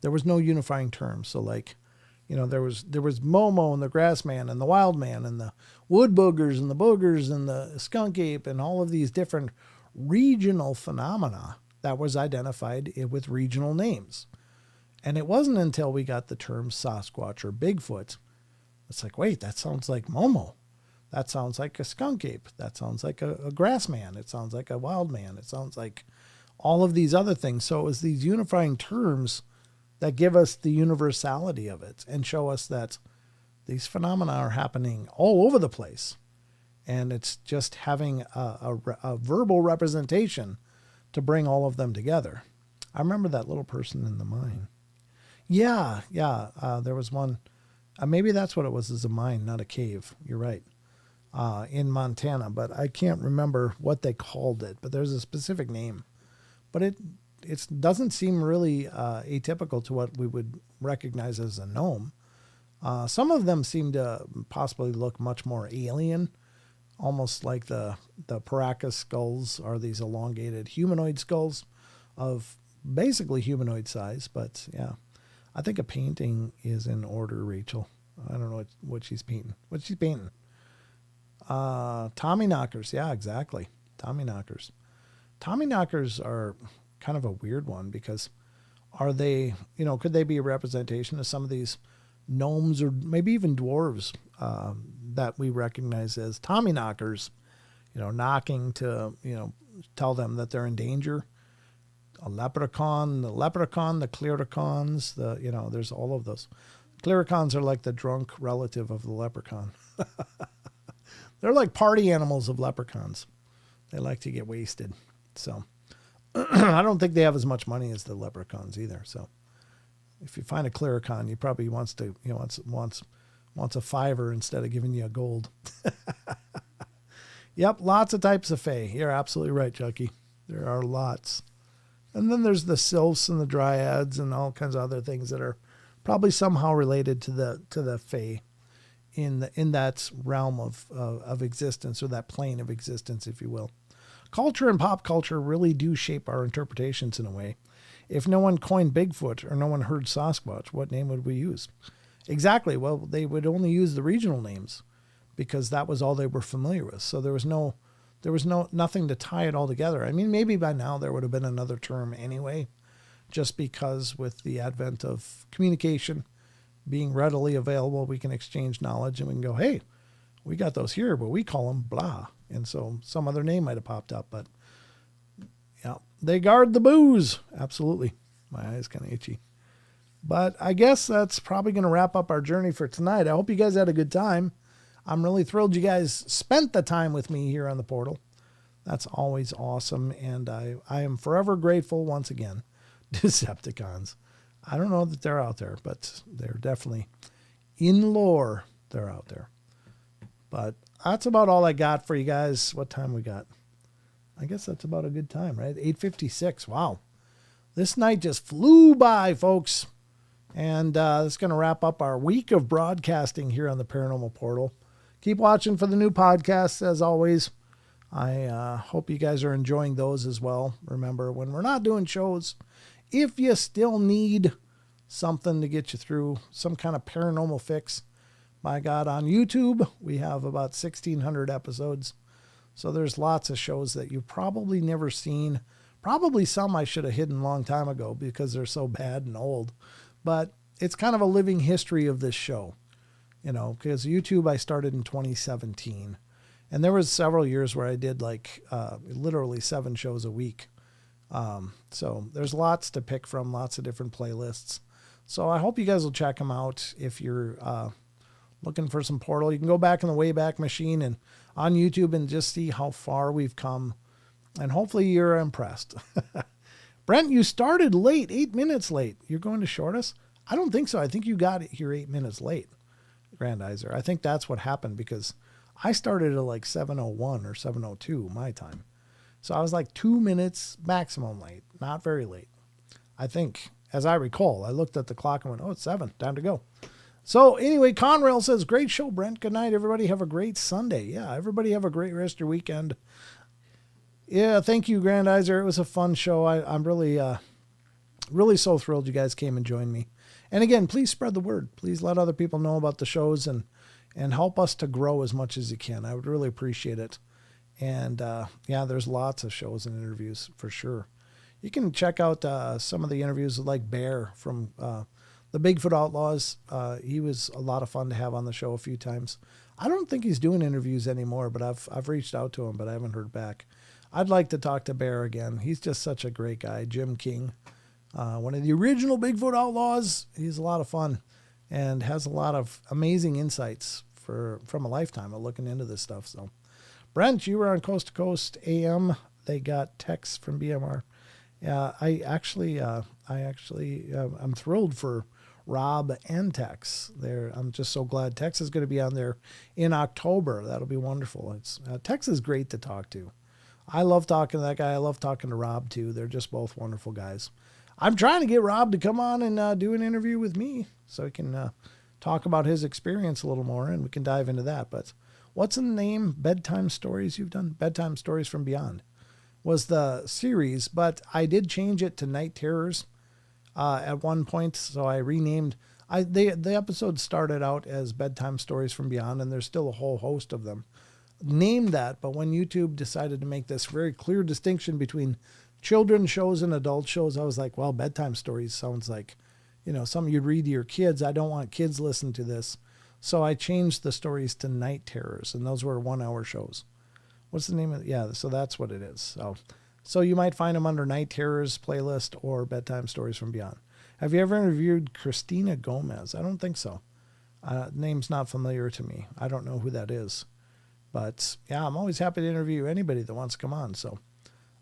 There was no unifying term. So there was Momo and the grass man and the wild man and the wood boogers and the skunk ape and all of these different regional phenomena that was identified with regional names. And it wasn't until we got the term Sasquatch or Bigfoot, it's like, wait, that sounds like Momo. That sounds like a skunk ape. That sounds like a grass man. It sounds like a wild man. It sounds like all of these other things. So it was these unifying terms that give us the universality of it and show us that these phenomena are happening all over the place. And it's just having a verbal representation to bring all of them together. I remember that little person in the mine. Yeah. There was one. Maybe that's what it was, is a mine, not a cave. You're right. In Montana, but I can't remember what they called it. But there's a specific name. But it doesn't seem really atypical to what we would recognize as a gnome. Some of them seem to possibly look much more alien, almost like the Paracas skulls are these elongated humanoid skulls of basically humanoid size. But yeah, I think a painting is in order, Rachel. I don't know what she's painting. What she's painting? Tommy knockers. Yeah, exactly. Tommy knockers. Tommy knockers are kind of a weird one because are they, could they be a representation of some of these gnomes or maybe even dwarves that we recognize as Tommy knockers, knocking to, tell them that they're in danger. A leprechaun, the clericons, there's all of those. Clericons are like the drunk relative of the leprechaun. They're like party animals of leprechauns. They like to get wasted. So I don't think they have as much money as the leprechauns either. So if you find a clericon, he probably wants a fiver instead of giving you a gold. Yep, lots of types of fae. You're absolutely right, Chucky. There are lots. And then there's the sylphs and the dryads and all kinds of other things that are probably somehow related to the fae in that realm of existence, or that plane of existence, if you will. Culture and pop culture really do shape our interpretations in a way. If no one coined Bigfoot or no one heard Sasquatch, what name would we use? Exactly. Well, they would only use the regional names because that was all they were familiar with. So there was nothing to tie it all together. I mean, maybe by now there would have been another term anyway, just because with the advent of communication being readily available, we can exchange knowledge and we can go, hey, we got those here, but we call them blah. And so some other name might have popped up, but yeah, they guard the booze. Absolutely. My eye's kind of itchy. But I guess that's probably going to wrap up our journey for tonight. I hope you guys had a good time. I'm really thrilled you guys spent the time with me here on the portal. That's always awesome. And I am forever grateful once again. Decepticons. I don't know that they're out there, but they're definitely in lore. They're out there. But that's about all I got for you guys. What time we got? I guess that's about a good time, right? 8:56. Wow. This night just flew by, folks. And that's going to wrap up our week of broadcasting here on the Paranormal Portal. Keep watching for the new podcasts, as always. I hope you guys are enjoying those as well. Remember, when we're not doing shows, if you still need something to get you through, some kind of paranormal fix, by God, on YouTube, we have about 1,600 episodes. So there's lots of shows that you've probably never seen. Probably some I should have hidden a long time ago because they're so bad and old. But it's kind of a living history of this show. Because YouTube I started in 2017. And there was several years where I did literally 7 shows a week. So there's lots to pick from, lots of different playlists. So I hope you guys will check them out if you're looking for some portal. You can go back in the Wayback Machine and on YouTube and just see how far we've come. And hopefully you're impressed. Brent, you started late, 8 minutes late. You're going to short us? I don't think so. I think you got it here 8 minutes late. Grandizer. I think that's what happened because I started at like 7:01 or 7:02 my time. So I was like 2 minutes maximum late, not very late. I think, as I recall, I looked at the clock and went, oh, it's 7, time to go. So anyway, Conrail says, great show, Brent. Good night, everybody. Have a great Sunday. Yeah, everybody have a great rest of your weekend. Yeah, thank you, Grandizer. It was a fun show. I'm really, really so thrilled you guys came and joined me. And again, please spread the word. Please let other people know about the shows and help us to grow as much as you can. I would really appreciate it. And yeah, there's lots of shows and interviews for sure. You can check out some of the interviews like Bear from the Bigfoot Outlaws. He was a lot of fun to have on the show a few times. I don't think he's doing interviews anymore, but I've reached out to him, but I haven't heard back. I'd like to talk to Bear again. He's just such a great guy. Jim King, one of the original Bigfoot Outlaws. He's a lot of fun and has a lot of amazing insights from a lifetime of looking into this stuff. So, Brent, you were on Coast to Coast AM. They got texts from BMR. I'm thrilled for Rob and Tex. I'm just so glad Tex is going to be on there in October. That'll be wonderful. Tex is great to talk to. I love talking to that guy. I love talking to Rob too. They're just both wonderful guys. I'm trying to get Rob to come on and do an interview with me so he can talk about his experience a little more, and we can dive into that. But what's in the name? Bedtime Stories you've done? Bedtime Stories from Beyond was the series, but I did change it to Night Terrors at one point, so I renamed. The episode started out as Bedtime Stories from Beyond, and there's still a whole host of them named that, but when YouTube decided to make this very clear distinction between children's shows and adult shows, I was like, well, Bedtime Stories sounds like, something you'd read to your kids. I don't want kids listening to this. So I changed the stories to Night Terrors, and those were 1-hour shows. What's the name of it? Yeah, so that's what it is. So you might find them under Night Terrors playlist or Bedtime Stories from Beyond. Have you ever interviewed Christina Gomez? I don't think so. Name's not familiar to me. I don't know who that is. But yeah, I'm always happy to interview anybody that wants to come on. So,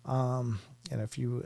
and if you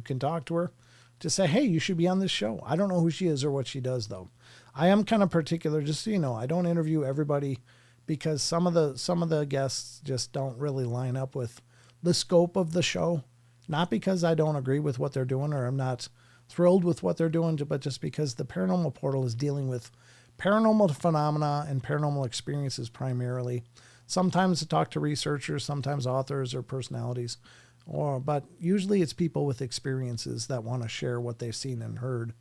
can talk to her, just say, hey, you should be on this show. I don't know who she is or what she does though. I am kind of particular, just so you know. I don't interview everybody because some of the guests just don't really line up with the scope of the show. Not because I don't agree with what they're doing or I'm not thrilled with what they're doing, but just because the Paranormal Portal is dealing with paranormal phenomena and paranormal experiences primarily. Sometimes I talk to researchers, sometimes authors or personalities, but usually it's people with experiences that want to share what they've seen and heard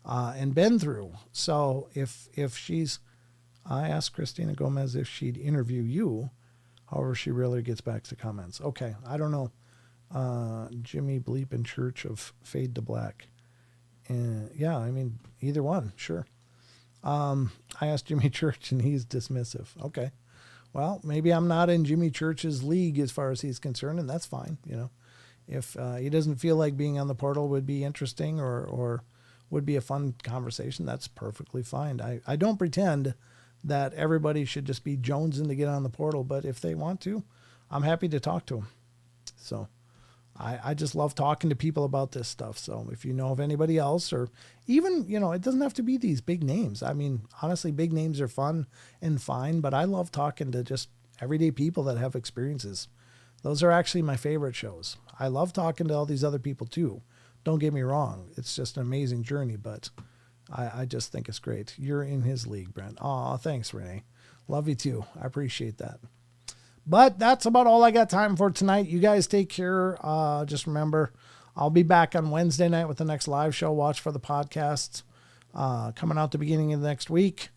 and been through. So I asked Christina Gomez if she'd interview you. However, she rarely gets back to comments. Okay, I don't know. Jimmy Bleep in Church of Fade to Black. Yeah, I mean, either one, sure. I asked Jimmy Church and he's dismissive. Okay. Well, maybe I'm not in Jimmy Church's league as far as he's concerned, and that's fine. If he doesn't feel like being on the portal would be interesting or would be a fun conversation, that's perfectly fine. I don't pretend that everybody should just be jonesing to get on the portal, but if they want to, I'm happy to talk to them. So I just love talking to people about this stuff. So if you know of anybody else, or even, it doesn't have to be these big names. I mean, honestly, big names are fun and fine, but I love talking to just everyday people that have experiences. Those are actually my favorite shows. I love talking to all these other people too. Don't get me wrong. It's just an amazing journey, but I just think it's great. You're in his league, Brent. Aw, thanks, Renee. Love you too. I appreciate that. But that's about all I got time for tonight. You guys take care. Just remember, I'll be back on Wednesday night with the next live show. Watch for the podcast coming out the beginning of the next week.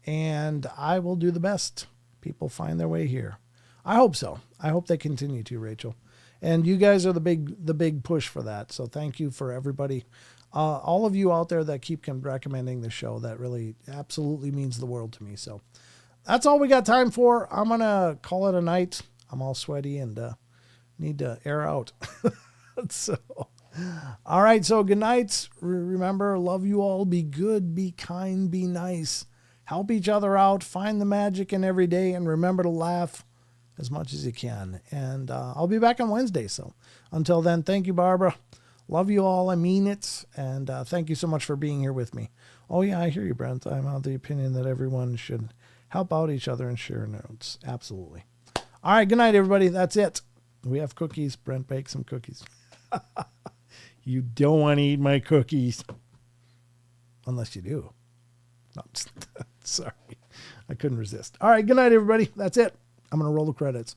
And I will do the best. People find their way here. I hope so. I hope they continue to, Rachel. And you guys are the big push for that. So thank you for everybody. All of you out there that keep recommending the show. That really absolutely means the world to me. So that's all we got time for. I'm going to call it a night. I'm all sweaty and need to air out. So, all right. So good night. Remember, love you all. Be good, be kind, be nice. Help each other out. Find the magic in every day. And remember to laugh as much as you can. And I'll be back on Wednesday. So until then, thank you, Barbara. Love you all. I mean it. And thank you so much for being here with me. Oh, yeah, I hear you, Brent. I'm of the opinion that everyone should help out each other and share notes. Absolutely. All right. Good night, everybody. That's it. We have cookies. Brent baked some cookies. You don't want to eat my cookies. Unless you do. No, sorry. I couldn't resist. All right. Good night, everybody. That's it. I'm going to roll the credits.